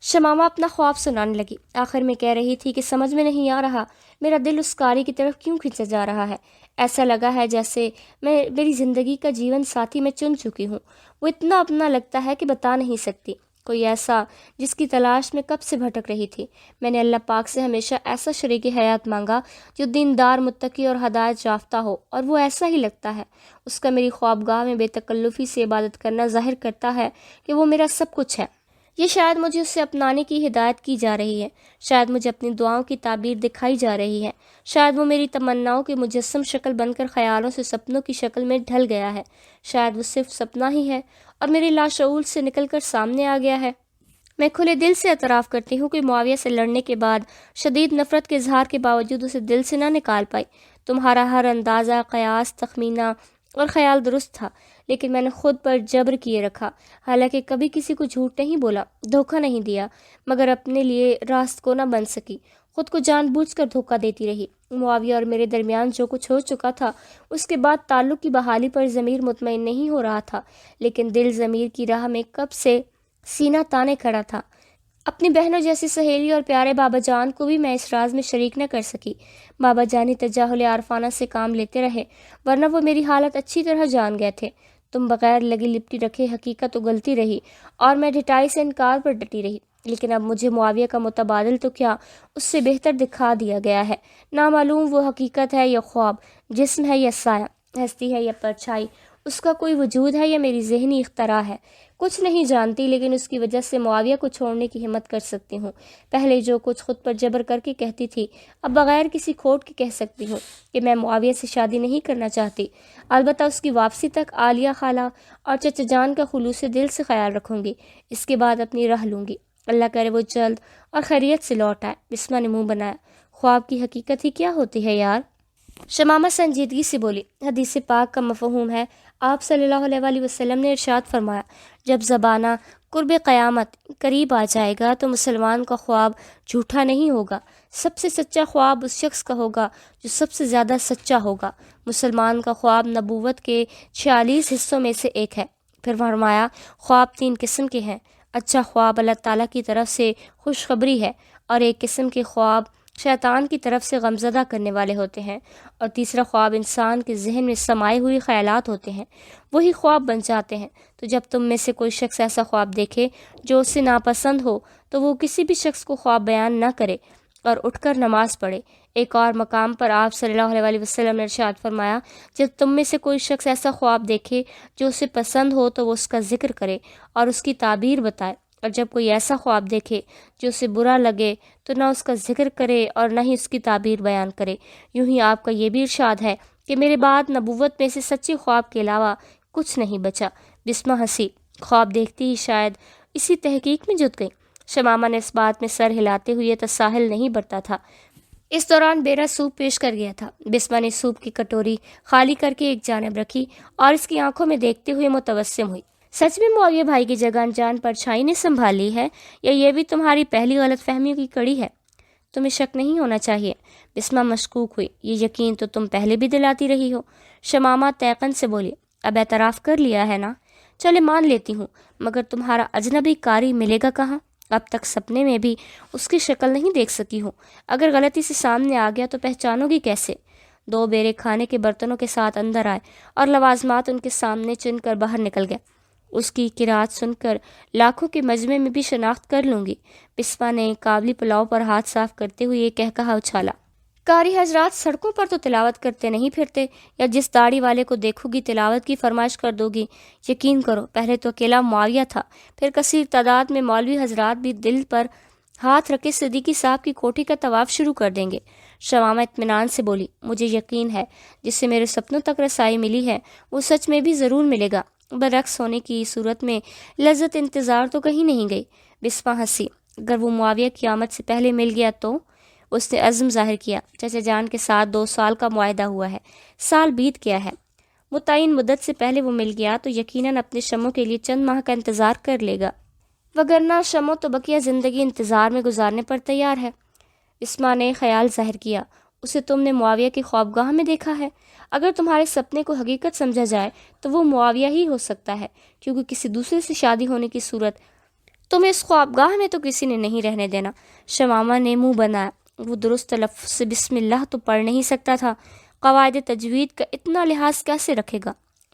شمامہ اپنا خواب سنانے لگی۔ آخر میں کہہ رہی تھی کہ سمجھ میں نہیں آ رہا میرا دل اس کاری کی طرف کیوں کھینچا جا رہا ہے۔ ایسا لگا ہے جیسے میری زندگی کا جیون ساتھی میں چن چکی ہوں۔ وہ اتنا اپنا لگتا ہے کہ بتا نہیں سکتی۔ کوئی ایسا جس کی تلاش میں کب سے بھٹک رہی تھی۔ میں نے اللہ پاک سے ہمیشہ ایسا شریک حیات مانگا جو دیندار، متقی اور ہدایت یافتہ ہو، اور وہ ایسا ہی لگتا ہے۔ اس کا میری خوابگاہ میں بے تکلفی سے عبادت کرنا ظاہر کرتا ہے کہ وہ میرا سب کچھ ہے۔ یہ شاید مجھے اسے اپنانے کی ہدایت کی جا رہی ہے، شاید مجھے اپنی دعاؤں کی تعبیر دکھائی جا رہی ہے، شاید وہ میری تمناؤں کی مجسم شکل بن کر خیالوں سے سپنوں کی شکل میں ڈھل گیا ہے، شاید وہ صرف سپنا ہی ہے اور میرے لاشعور سے نکل کر سامنے آ گیا ہے۔ میں کھلے دل سے اعتراف کرتی ہوں کہ معاویہ سے لڑنے کے بعد شدید نفرت کے اظہار کے باوجود اسے دل سے نہ نکال پائی۔ تمہارا ہر اندازہ، قیاس، تخمینہ اور خیال درست تھا، لیکن میں نے خود پر جبر کیے رکھا۔ حالانکہ کبھی کسی کو جھوٹ نہیں بولا، دھوکہ نہیں دیا، مگر اپنے لیے راست کو نہ بن سکی، خود کو جان بوجھ کر دھوکہ دیتی رہی۔ معاویہ اور میرے درمیان جو کچھ ہو چکا تھا، اس کے بعد تعلق کی بحالی پر ضمیر مطمئن نہیں ہو رہا تھا، لیکن دل ضمیر کی راہ میں کب سے سینہ تانے کھڑا تھا۔ اپنی بہنوں جیسی سہیلی اور پیارے بابا جان کو بھی میں اس راز میں شریک نہ کر سکی۔ بابا جانی تجاہل عارفانہ سے کام لیتے رہے، ورنہ وہ میری حالت اچھی طرح جان گئے تھے۔ تم بغیر لگی لپٹی رکھے حقیقت اگلتی رہی اور میں ڈھٹائی سے انکار پر ڈٹی رہی، لیکن اب مجھے معاویہ کا متبادل تو کیا، اس سے بہتر دکھا دیا گیا ہے۔ نامعلوم وہ حقیقت ہے یا خواب، جسم ہے یا سایہ، ہستی ہے یا پرچھائی، اس کا کوئی وجود ہے یا میری ذہنی اختراع ہے، کچھ نہیں جانتی، لیکن اس کی وجہ سے معاویہ کو چھوڑنے کی ہمت کر سکتی ہوں۔ پہلے جو کچھ خود پر جبر کر کے کہتی تھی، اب بغیر کسی کھوٹ کے کہہ سکتی ہوں کہ میں معاویہ سے شادی نہیں کرنا چاہتی، البتہ اس کی واپسی تک عالیہ خالہ اور چچا جان کا خلوص دل سے خیال رکھوں گی۔ اس کے بعد اپنی راہ لوں گی، اللہ کرے وہ جلد اور خیریت سے لوٹ آئے۔ بسمہ نے منہ بنایا۔ خواب کی حقیقت ہی کیا ہوتی ہے یار؟ شمامہ سنجیدگی سے بولی۔ حدیث پاک کا مفہوم ہے، آپ صلی اللہ علیہ وآلہ وسلم نے ارشاد فرمایا، جب زبانہ قرب قیامت قریب آ جائے گا تو مسلمان کا خواب جھوٹا نہیں ہوگا، سب سے سچا خواب اس شخص کا ہوگا جو سب سے زیادہ سچا ہوگا۔ مسلمان کا خواب نبوت کے 46 حصوں میں سے ایک ہے۔ پھر فرمایا، خواب 3 قسم کے ہیں۔ اچھا خواب اللہ تعالیٰ کی طرف سے خوشخبری ہے، اور ایک قسم کے خواب شیطان کی طرف سے غمزدہ کرنے والے ہوتے ہیں، اور تیسرا خواب انسان کے ذہن میں سمائے ہوئے خیالات ہوتے ہیں، وہی خواب بن جاتے ہیں۔ تو جب تم میں سے کوئی شخص ایسا خواب دیکھے جو اسے ناپسند ہو تو وہ کسی بھی شخص کو خواب بیان نہ کرے اور اٹھ کر نماز پڑھے۔ ایک اور مقام پر آپ صلی اللہ علیہ وآلہ وسلم نے ارشاد فرمایا، جب تم میں سے کوئی شخص ایسا خواب دیکھے جو اسے پسند ہو تو وہ اس کا ذکر کرے اور اس کی تعبیر بتائے، اور جب کوئی ایسا خواب دیکھے جو اسے برا لگے تو نہ اس کا ذکر کرے اور نہ ہی اس کی تعبیر بیان کرے۔ یوں ہی آپ کا یہ بھی ارشاد ہے کہ میرے بعد نبوت میں سے سچے خواب کے علاوہ کچھ نہیں بچا۔ بسمہ ہنسی، خواب دیکھتی ہی شاید اسی تحقیق میں جت گئی۔ شمامہ نے اس بات میں سر ہلاتے ہوئے تساہل نہیں برتا تھا۔ اس دوران بیرا سوپ پیش کر گیا تھا۔ بسمہ نے سوپ کی کٹوری خالی کر کے ایک جانب رکھی اور اس کی آنکھوں میں دیکھتے ہوئے متبسم ہوئی۔ سچ میں معاویہ بھائی کی جگہ انجان پرچھائی نے سنبھال لی ہے، یا یہ بھی تمہاری پہلی غلط فہمیوں کی کڑی ہے؟ تمہیں شک نہیں ہونا چاہیے۔ بسمہ مشکوک ہوئی۔ یہ یقین تو تم پہلے بھی دلاتی رہی ہو۔ شمامہ تیقن سے بولی، اب اعتراف کر لیا ہے نا؟ چلے مان لیتی ہوں، مگر تمہارا اجنبی کاری ملے گا کہاں؟ اب تک سپنے میں بھی اس کی شکل نہیں دیکھ سکی ہوں۔ اگر غلطی سے سامنے آ گیا تو پہچانو گی کیسے؟ 2 بیرے کھانے کے برتنوں کے ساتھ اندر آئے اور لوازمات ان کے سامنے چن کر باہر نکل گئے۔ اس کی قرات سن کر لاکھوں کے مجمع میں بھی شناخت کر لوں گی۔ بسمہ نے کابلی پلاؤ پر ہاتھ صاف کرتے ہوئے یہ کہا اچھالا، قاری حضرات سڑکوں پر تو تلاوت کرتے نہیں پھرتے، یا جس داڑھی والے کو دیکھو گی تلاوت کی فرمائش کر دو گی؟ یقین کرو، پہلے تو اکیلا معاویہ تھا، پھر کثیر تعداد میں مولوی حضرات بھی دل پر ہاتھ رکھے صدیقی صاحب کی کوٹھی کا طواف شروع کر دیں گے۔ شمامہ اطمینان سے بولی، مجھے یقین ہے جس سے میرے سپنوں تک رسائی ملی ہے وہ سچ میں بھی ضرور ملے گا۔ برعکس ہونے کی صورت میں لذت انتظار تو کہیں نہیں گئی۔ بسمہ ہنسی، اگر وہ معاویہ کی آمد سے پہلے مل گیا تو؟ اس نے عزم ظاہر کیا۔ چچا جان کے ساتھ 2 سال کا معاہدہ ہوا ہے، سال بیت گیا ہے، متعین مدت سے پہلے وہ مل گیا تو یقیناً اپنے شموں کے لیے چند ماہ کا انتظار کر لے گا، وگرنہ شموں تو بقیہ زندگی انتظار میں گزارنے پر تیار ہے۔ بسمہ نے خیال ظاہر کیا، اسے تم نے معاویہ کی خوابگاہ میں دیکھا ہے؟ اگر تمہارے سپنے کو حقیقت سمجھا جائے تو وہ معاویہ ہی ہو سکتا ہے، کیونکہ کسی دوسرے سے شادی ہونے کی صورت تمہیں اس خوابگاہ میں تو کسی نے نہیں رہنے دینا۔ شمامہ نے منہ بنایا، وہ درست تلفظ سے بسم اللہ تو پڑھ نہیں سکتا تھا، قواعد تجوید کا اتنا لحاظ کیسے رکھے گا؟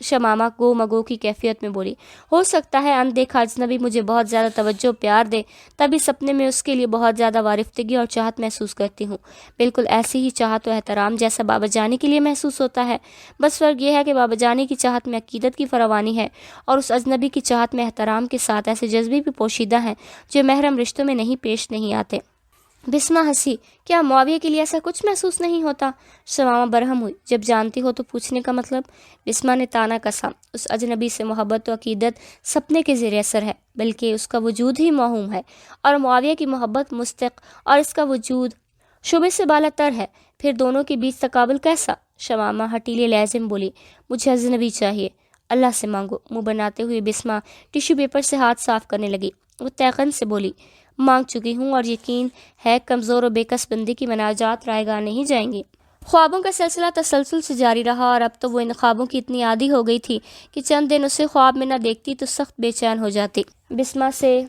شمامہ گو مگو کی کیفیت میں بولی۔ ہو سکتا ہے اندیکھا اجنبی مجھے بہت زیادہ توجہ پیار دے، تبھی سپنے میں اس کے لیے بہت زیادہ وارفتگی اور چاہت محسوس کرتی ہوں، بالکل ایسی ہی چاہت و احترام جیسا بابا جانی کے لیے محسوس ہوتا ہے۔ بس فرق یہ ہے کہ بابا جانی کی چاہت میں عقیدت کی فراوانی ہے اور اس اجنبی کی چاہت میں احترام کے ساتھ ایسے جذبے بھی پوشیدہ ہیں جو محرم رشتوں میں نہیں پیش نہیں آتے۔ بسمہ ہنسی، کیا معاویہ کے لیے ایسا کچھ محسوس نہیں ہوتا؟ شمامہ برہم ہوئی، جب جانتی ہو تو پوچھنے کا مطلب؟ بسمہ نے تانا کسا، اس اجنبی سے محبت و عقیدت سپنے کے زیر اثر ہے، بلکہ اس کا وجود ہی موہوم ہے، اور معاویہ کی محبت مستق اور اس کا وجود شبہ سے بالا تر ہے، پھر دونوں کے بیچ تقابل کیسا؟ شمامہ ہٹیلے لہجے میں بولی، مجھے اجنبی چاہیے، اللہ سے مانگو۔ منہ بناتے ہوئے بسمہ ٹیشو پیپر سے ہاتھ صاف کرنے لگی۔ وہ تیقن سے بولی، مانگ چکی ہوں اور یقین ہے کمزور و بے کس بندی کی مناجات رائے گاہ نہیں جائیں گی۔ خوابوں کا سلسلہ تسلسل سے جاری رہا اور اب تو وہ ان خوابوں کی اتنی عادی ہو گئی تھی کہ چند دن اسے خواب میں نہ دیکھتی تو سخت بے چین ہو جاتی۔ بسمہ سے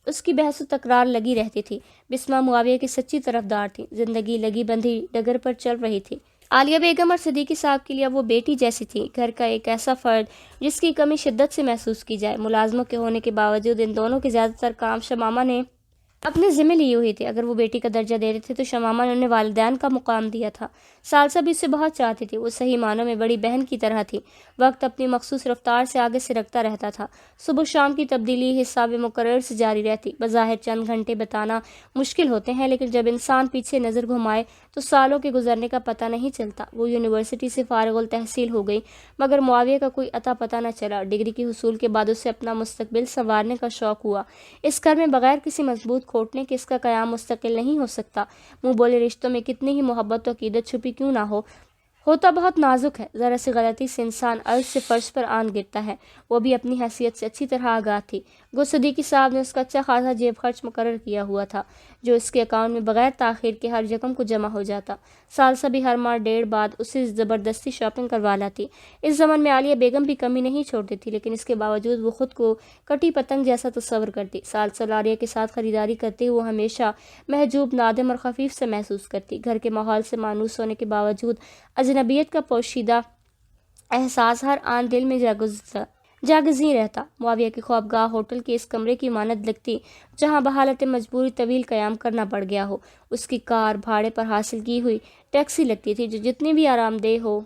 اس کی بحث و تکرار لگی رہتی تھی۔ بسمہ معاویہ کی سچی طرفدار تھی، زندگی لگی بندھی ڈگر پر چل رہی تھی۔ عالیہ بیگم اور صدیقی صاحب کے لیے وہ بیٹی جیسی تھی، گھر کا ایک ایسا فرد جس کی کمی شدت سے محسوس کی جائے۔ ملازموں کے ہونے کے باوجود ان دونوں کے زیادہ تر کام شمامہ نے اپنے ذمہ لیے ہوئی تھی۔ اگر وہ بیٹی کا درجہ دے رہے تھے تو شمامہ نے انہیں والدین کا مقام دیا تھا۔ ثالثہ بھی اسے بہت چاہتی تھی، وہ صحیح معنوں میں بڑی بہن کی طرح تھی، وقت اپنی مخصوص رفتار سے آگے سے رکھتا رہتا تھا، صبح شام کی تبدیلی حساب مقرر سے جاری رہتی۔ بظاہر چند گھنٹے بتانا مشکل ہوتے ہیں، لیکن جب انسان پیچھے نظر گھمائے تو سالوں کے گزرنے کا پتہ نہیں چلتا۔ وہ یونیورسٹی سے فارغ التحصیل ہو گئی، مگر معاویہ کا کوئی اتا پتہ نہ چلا۔ ڈگری کے حصول کے بعد اسے اپنا مستقبل سنوارنے کا شوق ہوا۔ اس گھر میں بغیر کسی مضبوط کھوٹنے کے اس کا قیام مستقل نہیں ہو سکتا۔ منہ بولے رشتوں میں کتنی ہی محبت و عقیدت چھپی کیوں نہ ہوتا بہت نازک ہے، ذرا سی غلطی سے انسان عرض سے فرش پر آن گرتا ہے۔ وہ بھی اپنی حیثیت سے اچھی طرح آگاہ تھی۔ گو صدیقی صاحب نے اس کا اچھا خاصا جیب خرچ مقرر کیا ہوا تھا، جو اس کے اکاؤنٹ میں بغیر تاخیر کے ہر یکم کو جمع ہو جاتا۔ ثالثہ بھی ہر ماہ ڈیڑھ بعد اسے زبردستی شاپنگ کروا لاتی۔ اس زمن میں عالیہ بیگم بھی کمی نہیں چھوڑتی تھی، لیکن اس کے باوجود وہ خود کو کٹی پتنگ جیسا تصور کرتی۔ ثالثہ اور عالیہ کے ساتھ خریداری کرتے ہوئے ہمیشہ محجوب، نادم اور خفیف سے محسوس کرتی۔ گھر کے ماحول سے مانوس ہونے کے باوجود اجنبیت کا پوشیدہ احساس ہر آن دل میں جاگزیں رہتا۔ معاویہ کی خوابگاہ ہوٹل کے اس کمرے کی مانند لگتی جہاں بحالت مجبوری طویل قیام کرنا پڑ گیا ہو۔ اس کی کار بھاڑے پر حاصل کی ہوئی ٹیکسی لگتی تھی، جو جتنی بھی آرام دہ ہو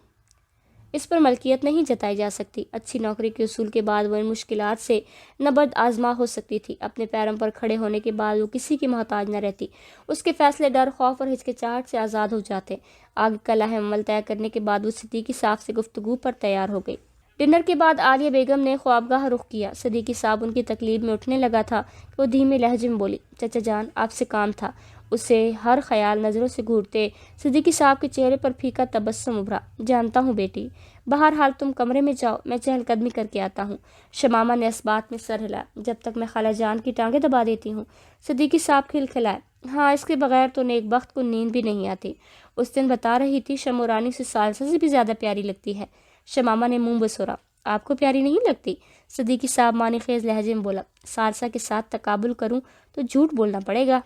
اس پر ملکیت نہیں جتائی جا سکتی۔ اچھی نوکری کے حصول کے بعد وہ ان مشکلات سے نبرد آزما ہو سکتی تھی۔ اپنے پیروں پر کھڑے ہونے کے بعد وہ کسی کی محتاج نہ رہتی۔ اس کے فیصلے ڈر، خوف اور ہچکچاہٹ سے آزاد ہو جاتے۔ آگے کا لاہ عمل طے کرنے کے بعد وہ صدیقی صاحب سے گفتگو پر تیار ہو گئی۔ ڈنر کے بعد عالیہ بیگم نے خوابگاہ رخ کیا۔ صدیقی صاحب ان کی تقلیب میں اٹھنے لگا تھا کہ وہ دھیمے لہجے میں بولی، چچا جان آپ سے کام تھا۔ اسے ہر خیال نظروں سے گھورتے صدیقی صاحب کے چہرے پر پھیکا تبسم ابھرا۔ جانتا ہوں بیٹی، بہرحال تم کمرے میں جاؤ، میں چہل قدمی کر کے آتا ہوں۔ شمامہ نے اس بات میں سر ہلایا، جب تک میں خالہ جان کی ٹانگیں دبا دیتی ہوں۔ صدیقی صاحب کھلکھلائے، ہاں اس کے بغیر تو نیک بخت کو نیند بھی نہیں آتی۔ اس دن بتا رہی تھی شمورانی سے ثالثہ سے بھی زیادہ پیاری لگتی ہے۔ شمامہ نے منہ بسورا، آپ کو پیاری نہیں لگتی؟ صدیقی صاحب معنی خیز لہجے میں بولا، ثالثہ کے ساتھ تقابل کروں تو جھوٹ بولنا پڑے گا،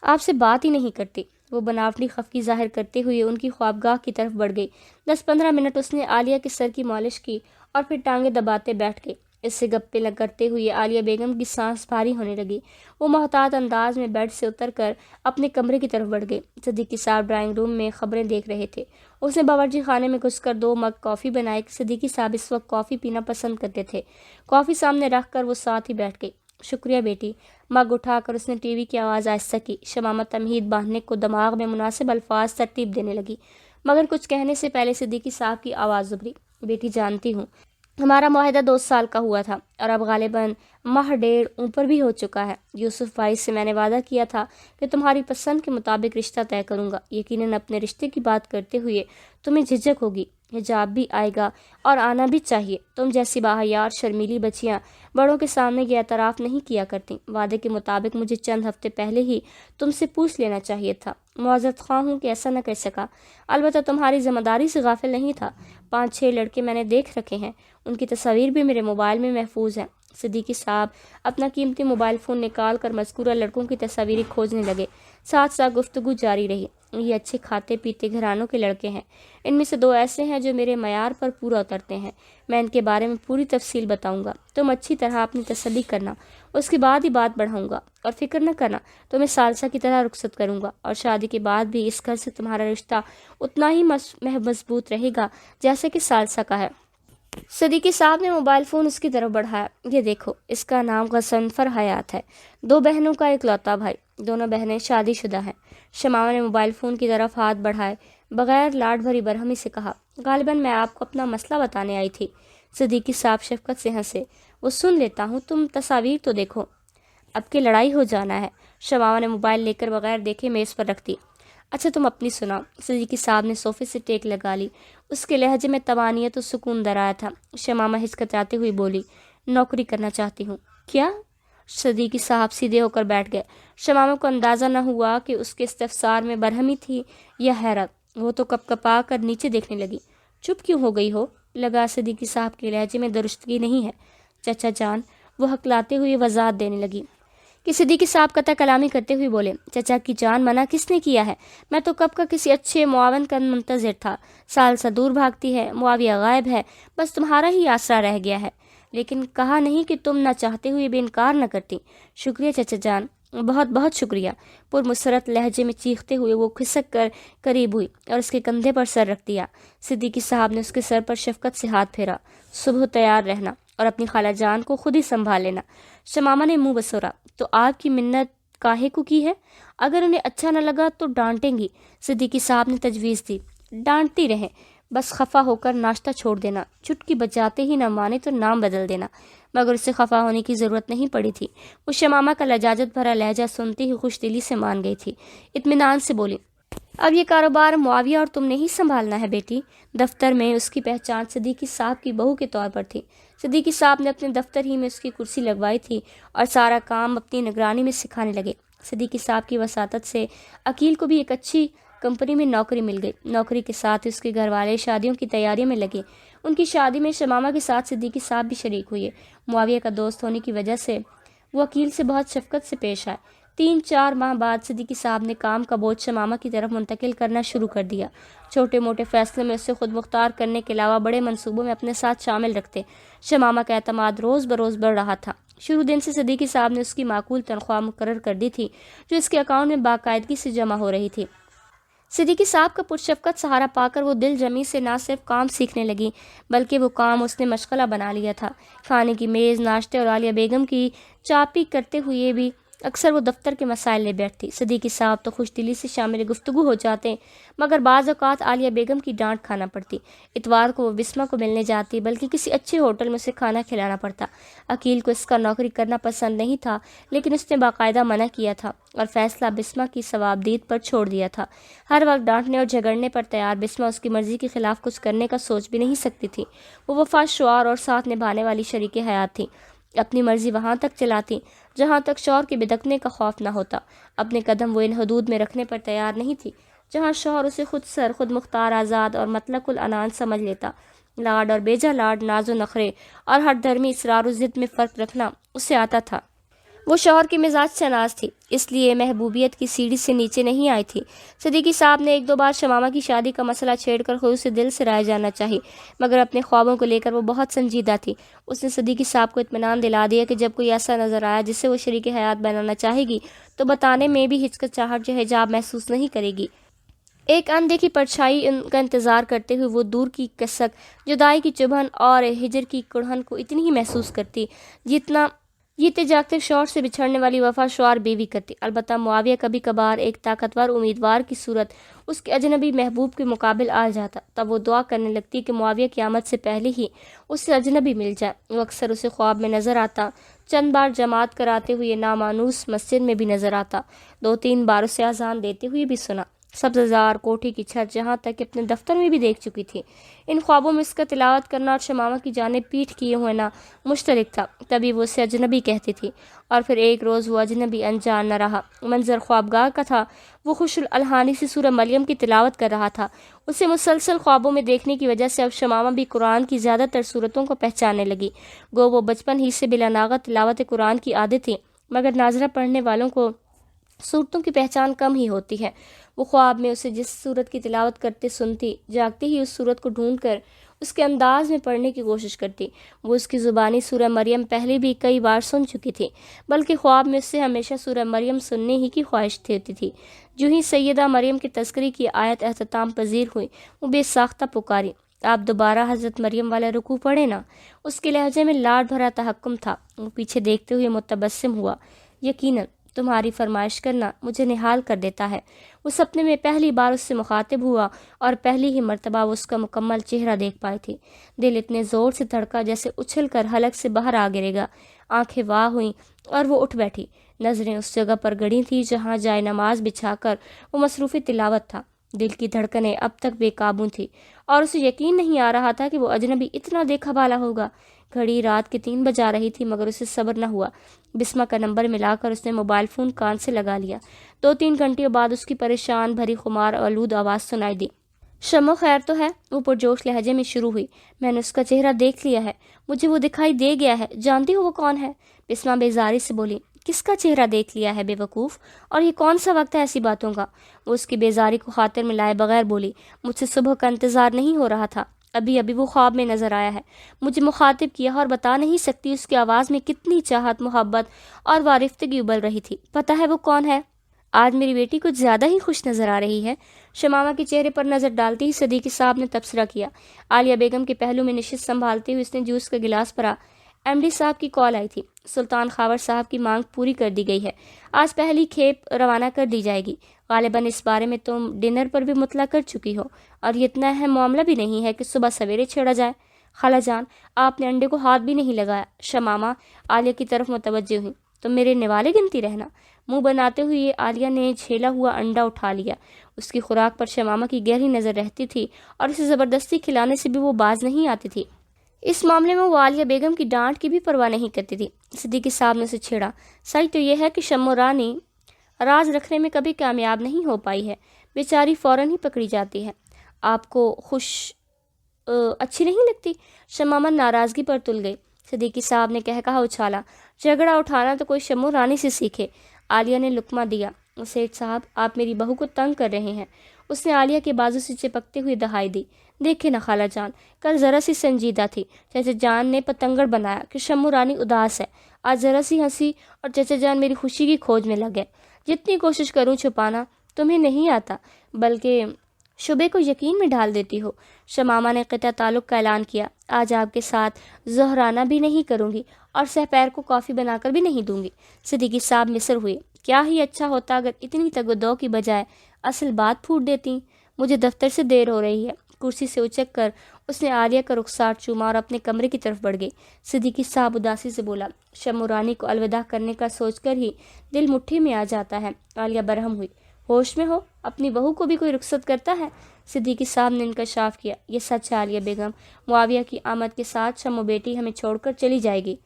آپ سے بات ہی نہیں کرتی۔ وہ بناوٹی خفگی ظاہر کرتے ہوئے ان کی خوابگاہ کی طرف بڑھ گئی۔ 10-15 منٹ اس نے عالیہ کے سر کی مالش کی اور پھر ٹانگیں دباتے بیٹھ گئی۔ اس سے گپے کرتے ہوئے عالیہ بیگم کی سانس بھاری ہونے لگی۔ وہ محتاط انداز میں بیڈ سے اتر کر اپنے کمرے کی طرف بڑھ گئی۔ صدیقی صاحب ڈرائنگ روم میں خبریں دیکھ رہے تھے۔ اس نے باورچی خانے میں گھس کر 2 مگ کافی بنائی۔ صدیقی صاحب اس وقت کافی پینا پسند کرتے تھے۔ کافی سامنے رکھ کر وہ ساتھ ہی بیٹھ گئی۔ شکریہ بیٹی۔ مگ اٹھا کر اس نے ٹی وی کی آواز آہستہ کی۔ شمامہ تمہید باندھنے کو دماغ میں مناسب الفاظ ترتیب دینے لگی، مگر کچھ کہنے سے پہلے صدیقی صاحب کی آواز ابھری، بیٹی جانتی ہوں ہمارا معاہدہ 2 سال کا ہوا تھا اور اب غالباً ماہ ڈیڑھ اوپر بھی ہو چکا ہے۔ یوسف بھائی سے میں نے وعدہ کیا تھا کہ تمہاری پسند کے مطابق رشتہ طے کروں گا۔ یقیناً اپنے رشتے کی بات کرتے ہوئے تمہیں جھجک ہوگی، حجاب بھی آئے گا اور آنا بھی چاہیے۔ تم جیسی باحیا اور شرمیلی بچیاں بڑوں کے سامنے یہ اعتراف نہیں کیا کرتی۔ وعدے کے مطابق مجھے چند ہفتے پہلے ہی تم سے پوچھ لینا چاہیے تھا۔ معذرت خواہ ہوں کہ ایسا نہ کر سکا، البتہ تمہاری ذمہ داری سے غافل نہیں تھا۔ 5-6 لڑکے میں نے دیکھ رکھے ہیں، ان کی تصاویر بھی میرے موبائل میں محفوظ ہیں۔ صدیقی صاحب اپنا قیمتی موبائل فون نکال کر مذکورہ لڑکوں کی تصاویریں کھوجنے لگے۔ ساتھ ساتھ گفتگو جاری رہی۔ یہ اچھے کھاتے پیتے گھرانوں کے لڑکے ہیں، ان میں سے 2 ایسے ہیں جو میرے معیار پر پورا اترتے ہیں، میں ان کے بارے میں پوری تفصیل بتاؤں گا، تم اچھی طرح اپنی تسلی کرنا، اس کے بعد ہی بات بڑھاؤں گا، اور فکر نہ کرنا، تمہیں ثالثہ کی طرح رخصت کروں گا، اور شادی کے بعد بھی اس گھر سے تمہارا رشتہ اتنا ہی مضبوط رہے گا جیسے کہ ثالثہ کا ہے۔ صدیقی صاحب نے موبائل فون اس کی طرف بڑھایا۔ یہ دیکھو، اس کا نام غضنفر حیات ہے، 2 بہنوں کا اکلوتا بھائی، دونوں بہنیں شادی شدہ ہیں۔ شمامہ نے موبائل فون کی طرف ہاتھ بڑھائے بغیر لاڈ بھری برہمی سے کہا، غالباً میں آپ کو اپنا مسئلہ بتانے آئی تھی۔ صدیقی صاحب شفقت سے ہنسے۔ وہ سن لیتا ہوں، تم تصاویر تو دیکھو، اب کی لڑائی ہو جانا ہے۔ شمامہ نے موبائل لے کر بغیر دیکھے میز پر رکھ دی۔ اچھا تم اپنی سنا۔ صدیقی صاحب نے صوفے سے ٹیک لگا لی، اس کے لہجے میں طمانینت و سکون در آیا تھا۔ شمامہ ہچکچاتے ہوئی بولی، نوکری کرنا چاہتی ہوں۔ کیا؟ صدیقی صاحب سیدھے ہو کر بیٹھ گئے۔ شمامہ کو اندازہ نہ ہوا کہ اس کے استفسار میں برہمی تھی یا حیرت۔ وہ تو کپ کپا کر نیچے دیکھنے لگی۔ چپ کیوں ہو گئی ہو؟ لگا صدیقی صاحب کے لہجے میں درستگی نہیں ہے۔ چچا جان، وہ ہکلاتے ہوئے وضاحت دینے لگی کہ صدیقی صاحب قطع کلامی کرتے ہوئے بولے، چچا کی جان، منع کس نے کیا ہے؟ میں تو کب کا کسی اچھے معاون کا منتظر تھا۔ ثالثہ دور بھاگتی ہے، معاویہ غائب ہے، بس تمہارا ہی آسرا رہ گیا ہے، لیکن کہا نہیں کہ تم نہ چاہتے ہوئے بھی انکار نہ کرتی۔ شکریہ چچا جان، بہت بہت شکریہ۔ پرمسرت لہجے میں چیختے ہوئے وہ کھسک کر قریب ہوئی اور اس کے کندھے پر سر رکھ دیا۔ صدیقی صاحب نے اس کے سر پر شفقت سے ہاتھ پھیرا۔ صبح تیار رہنا اور اپنی خالہ جان کو خود ہی سنبھال لینا۔ شمامہ نے منہ بسورا، تو آپ کی منت کاہے کو کی ہے؟ اگر انہیں اچھا نہ لگا تو ڈانٹیں گی۔ صدیقی صاحب نے تجویز دی۔ ڈانٹتی رہیں، بس خفا ہو کر ناشتہ چھوڑ دینا، چٹکی بجاتے ہی نہ مانے تو نام بدل دینا۔ مگر اسے خفا ہونے کی ضرورت نہیں پڑی تھی۔ وہ شمامہ کا لجاجت بھرا لہجہ سنتے ہی خوش دلی سے مان گئی تھی۔ اطمینان سے بولی، اب یہ کاروبار معاویہ اور تم نے ہی سنبھالنا ہے بیٹی۔ دفتر میں اس کی پہچان صدیقی صاحب کی بہو کے طور پر تھی۔ صدیقی صاحب نے اپنے دفتر ہی میں اس کی کرسی لگوائی تھی اور سارا کام اپنی نگرانی میں سکھانے لگے۔ صدیقی صاحب کی وساطت سے عقیل کو بھی ایک اچھی کمپنی میں نوکری مل گئی۔ نوکری کے ساتھ اس کے گھر والے شادیوں کی تیاریوں میں لگے۔ ان کی شادی میں شمامہ کے ساتھ صدیقی صاحب بھی شریک ہوئے۔ معاویہ کا دوست ہونے کی وجہ سے وہ عقیل سے بہت شفقت سے پیش آئے۔ 3-4 ماہ بعد صدیقی صاحب نے کام کا بوجھ شمامہ کی طرف منتقل کرنا شروع کر دیا۔ چھوٹے موٹے فیصلوں میں اسے خود مختار کرنے کے علاوہ بڑے منصوبوں میں اپنے ساتھ شامل رکھتے۔ شمامہ کا اعتماد روز بروز بڑھ رہا تھا۔ شروع دن سے صدیقی صاحب نے اس کی معقول تنخواہ مقرر کر دی تھی، جو اس کے اکاؤنٹ میں باقاعدگی سے جمع ہو رہی تھی۔ صدیقی صاحب کا پرشفقت سہارا پا کر وہ دل جمی سے نہ صرف کام سیکھنے لگی، بلکہ وہ کام اس نے مشغلہ بنا لیا تھا۔ کھانے کی میز، ناشتے اور عالیہ بیگم کی چاپی کرتے ہوئے بھی اکثر وہ دفتر کے مسائل لے بیٹھتی۔ صدیقی صاحب تو خوش دلی سے شامل گفتگو ہو جاتے، مگر بعض اوقات عالیہ بیگم کی ڈانٹ کھانا پڑتی۔ اتوار کو وہ بسمہ کو ملنے جاتی، بلکہ کسی اچھے ہوٹل میں اسے کھانا کھلانا پڑتا۔ عقیل کو اس کا نوکری کرنا پسند نہیں تھا، لیکن اس نے باقاعدہ منع کیا تھا اور فیصلہ بسمہ کی ثوابدید پر چھوڑ دیا تھا۔ ہر وقت ڈانٹنے اور جھگڑنے پر تیار بسمہ اس کی مرضی کے خلاف کچھ کرنے کا سوچ بھی نہیں سکتی تھی۔ وہ وفا شعار اور ساتھ نبھانے والی شریک حیات تھی۔ اپنی مرضی وہاں تک چلاتی جہاں تک شوہر کے بدکنے کا خوف نہ ہوتا۔ اپنے قدم وہ ان حدود میں رکھنے پر تیار نہیں تھی جہاں شوہر اسے خود مختار، آزاد اور مطلق العنان سمجھ لیتا۔ لاڈ اور بیجا لاڈ، ناز و نخرے اور ہر دھرمی اصرار و ضد میں فرق رکھنا اسے آتا تھا۔ وہ شوہر کی مزاج سے ناز تھی، اس لیے محبوبیت کی سیڑھی سے نیچے نہیں آئی تھی۔ صدیقی صاحب نے 1-2 بار شمامہ کی شادی کا مسئلہ چھیڑ کر خود سے دل سے رائے جاننا چاہی، مگر اپنے خوابوں کو لے کر وہ بہت سنجیدہ تھی۔ اس نے صدیقی صاحب کو اطمینان دلا دیا کہ جب کوئی ایسا نظر آیا جسے وہ شریک حیات بنانا چاہے گی تو بتانے میں بھی ہچکچاہٹ یا حجاب محسوس نہیں کرے گی۔ ایک اندیکھی پرچھائی کا انتظار کرتے ہوئے وہ دور کی کسک، جدائی کی چبھن اور ہجر کی کڑھن کو اتنی ہی محسوس کرتی جتنا جیتے جاگتے شوہر سے بچھڑنے والی وفا شعار بیوی کرتی۔ البتہ معاویہ کبھی کبھار ایک طاقتور امیدوار کی صورت اس کے اجنبی محبوب کے مقابل آ جاتا، تب وہ دعا کرنے لگتی کہ معاویہ کی آمد سے پہلے ہی اس سے اجنبی مل جائے۔ وہ اکثر اسے خواب میں نظر آتا، چند بار جماعت کراتے ہوئے نامانوس مسجد میں بھی نظر آتا، 2-3 بار اسے اذان دیتے ہوئے بھی سنا۔ سبززار کوٹھی کی چھت، جہاں تک کہ اپنے دفتر میں بھی دیکھ چکی تھی۔ ان خوابوں میں اس کا تلاوت کرنا اور شمامہ کی جانب پیٹھ کیے ہونا مشترک تھا، تبھی وہ اسے اجنبی کہتی تھی۔ اور پھر ایک روز وہ اجنبی انجان نہ رہا، منظر خوابگاہ کا تھا۔ وہ خوش الحانی سے سورہ مریم کی تلاوت کر رہا تھا۔ اسے مسلسل خوابوں میں دیکھنے کی وجہ سے اب شمامہ بھی قرآن کی زیادہ تر صورتوں کو پہچاننے لگی۔ گو وہ بچپن ہی سے بلا ناغہ تلاوت قرآن کی عادت تھی، مگر ناظرہ پڑھنے والوں کو صورتوں کی پہچان کم ہی ہوتی ہے۔ وہ خواب میں اسے جس صورت کی تلاوت کرتے سنتی، جاگتے ہی اس صورت کو ڈھونڈ کر اس کے انداز میں پڑھنے کی کوشش کرتی۔ وہ اس کی زبانی سورہ مریم پہلے بھی کئی بار سن چکی تھی، بلکہ خواب میں اس سے ہمیشہ سورہ مریم سننے ہی کی خواہش ہوتی تھی۔ جو ہی سیدہ مریم کی تذکرے کی آیت اختتام پذیر ہوئی، وہ بے ساختہ پکاری، آپ دوبارہ حضرت مریم والا رکوع پڑھے نا۔ اس کے لہجے میں لاڈ بھرا تحکم تھا۔ وہ پیچھے دیکھتے ہوئے متبسم ہوا۔ یقیناً تمہاری فرمائش کرنا مجھے نہال کر دیتا ہے۔ وہ سپنے میں پہلی بار اس سے مخاطب ہوا اور پہلی ہی مرتبہ وہ اس کا مکمل چہرہ دیکھ پائی تھی۔ دل اتنے زور سے دھڑکا جیسے اچھل کر حلق سے باہر آ گرے گا۔ آنکھیں واہ ہوئیں اور وہ اٹھ بیٹھی۔ نظریں اس جگہ پر گڑی تھی جہاں جائے نماز بچھا کر وہ مصروف تلاوت تھا۔ دل کی دھڑکنیں اب تک بے قابو تھی اور اسے یقین نہیں آ رہا تھا کہ وہ اجنبی اتنا دیکھا بھالا ہوگا۔ گھڑی رات کے 3 بجا رہی تھی مگر اسے صبر نہ ہوا۔ بسمہ کا نمبر ملا کر اس نے موبائل فون کان سے لگا لیا۔ 2-3 گھنٹے بعد اس کی پریشان بھری خمار آلود آواز سنائی دی۔ شمو خیر تو ہے؟ وہ پرجوش لہجے میں شروع ہوئی۔ میں نے اس کا چہرہ دیکھ لیا ہے، مجھے وہ دکھائی دے گیا ہے۔ جانتی ہو وہ کون ہے؟ بسمہ بیزاری سے بولی۔ کس کا چہرہ دیکھ لیا ہے بے وقوف؟ اور یہ کون سا وقت ہے ایسی باتوں کا؟ وہ اس کی بیزاری کو خاطر میں لائے بغیر بولی۔ مجھ سے صبح کا انتظار نہیں ہو رہا تھا، ابھی ابھی وہ خواب میں نظر آیا ہے، مجھے مخاطب کیا اور بتا نہیں سکتی اس کی آواز میں کتنی چاہت، محبت اور وارفتگی ابل رہی تھی۔ پتہ ہے وہ کون ہے؟ آج میری بیٹی کچھ زیادہ ہی خوش نظر آ رہی ہے۔ شمامہ کے چہرے پر نظر ڈالتے ہی صدیقی صاحب نے تبصرہ کیا۔ عالیہ بیگم کے پہلو میں نشست سنبھالتے ہوئے اس نے جوس کا گلاس بھرا۔ ایم ڈی صاحب کی کال آئی تھی، سلطان خاور صاحب کی مانگ پوری کر دی گئی ہے، آج پہلی کھیپ روانہ کر دی جائے گی۔ غالباً اس بارے میں تم ڈنر پر بھی مطلع کر چکی ہو، اور یہ اتنا اہم معاملہ بھی نہیں ہے کہ صبح سویرے چھیڑا جائے۔ خالہ جان، آپ نے انڈے کو ہاتھ بھی نہیں لگایا۔ شمامہ عالیہ کی طرف متوجہ ہوئی۔ تم میرے نوالے گنتی رہنا۔ منہ بناتے ہوئے عالیہ نے جھیلا ہوا انڈا اٹھا لیا۔ اس کی خوراک پر شمامہ کی گہری نظر رہتی تھی اور اسے زبردستی کھلانے سے بھی وہ باز نہیں آتی تھی۔ اس معاملے میں وہ عالیہ بیگم کی ڈانٹ کی بھی پرواہ نہیں کرتی تھی۔ صدیقی صاحب نے اسے چھیڑا۔ سچ تو یہ ہے کہ شمو رانی راز رکھنے میں کبھی کامیاب نہیں ہو پائی ہے، بیچاری فوراً ہی پکڑی جاتی ہے۔ آپ کو اچھی نہیں لگتی؟ شمامہ ناراضگی پر تل گئی۔ صدیقی صاحب نے کہا اچھالا، جھگڑا اٹھانا تو کوئی شمو رانی سے سیکھے۔ عالیہ نے لقمہ دیا۔ سیٹھ صاحب، آپ میری بہو کو تنگ کر رہے ہیں۔ اس نے عالیہ کے بازو سے چپکتے ہوئے دہائی دی۔ دیکھے نا خالہ جان، کل ذرا سی سنجیدہ تھی، چچا جان نے پتنگڑ بنایا کہ شمو رانی اداس ہے۔ آج ذرا سی ہنسی اور چچا جان میری خوشی کی کھوج میں لگے۔ جتنی کوشش کروں چھپانا، تمہیں نہیں آتا، بلکہ شبے کو یقین میں ڈال دیتی ہو۔ شمامہ نے قطع تعلق کا اعلان کیا۔ آج آپ کے ساتھ زہرانہ بھی نہیں کروں گی اور سحپیر کو کافی بنا کر بھی نہیں دوں گی۔ صدیقی صاحب مصر ہوئے۔ کیا ہی اچھا ہوتا اگر اتنی تگ و دو کی بجائے اصل بات پھوٹ دیتی۔ مجھے دفتر سے دیر ہو رہی ہے۔ کرسی سے اچک کر اس نے عالیہ کا رخسار چوما اور اپنے کمرے کی طرف بڑھ گئی۔ صدیقی صاحب اداسی سے بولا، شمو رانی کو الوداع کرنے کا سوچ کر ہی دل مٹھی میں آ جاتا ہے۔ عالیہ برہم ہوئی۔ ہوش میں ہو؟ اپنی بہو کو بھی کوئی رخصت کرتا ہے؟ صدیقی صاحب نے انکشاف کیا۔ یہ سچ ہے عالیہ بیگم، معاویہ کی آمد کے ساتھ شمو بیٹی ہمیں چھوڑ کر چلی جائے گی۔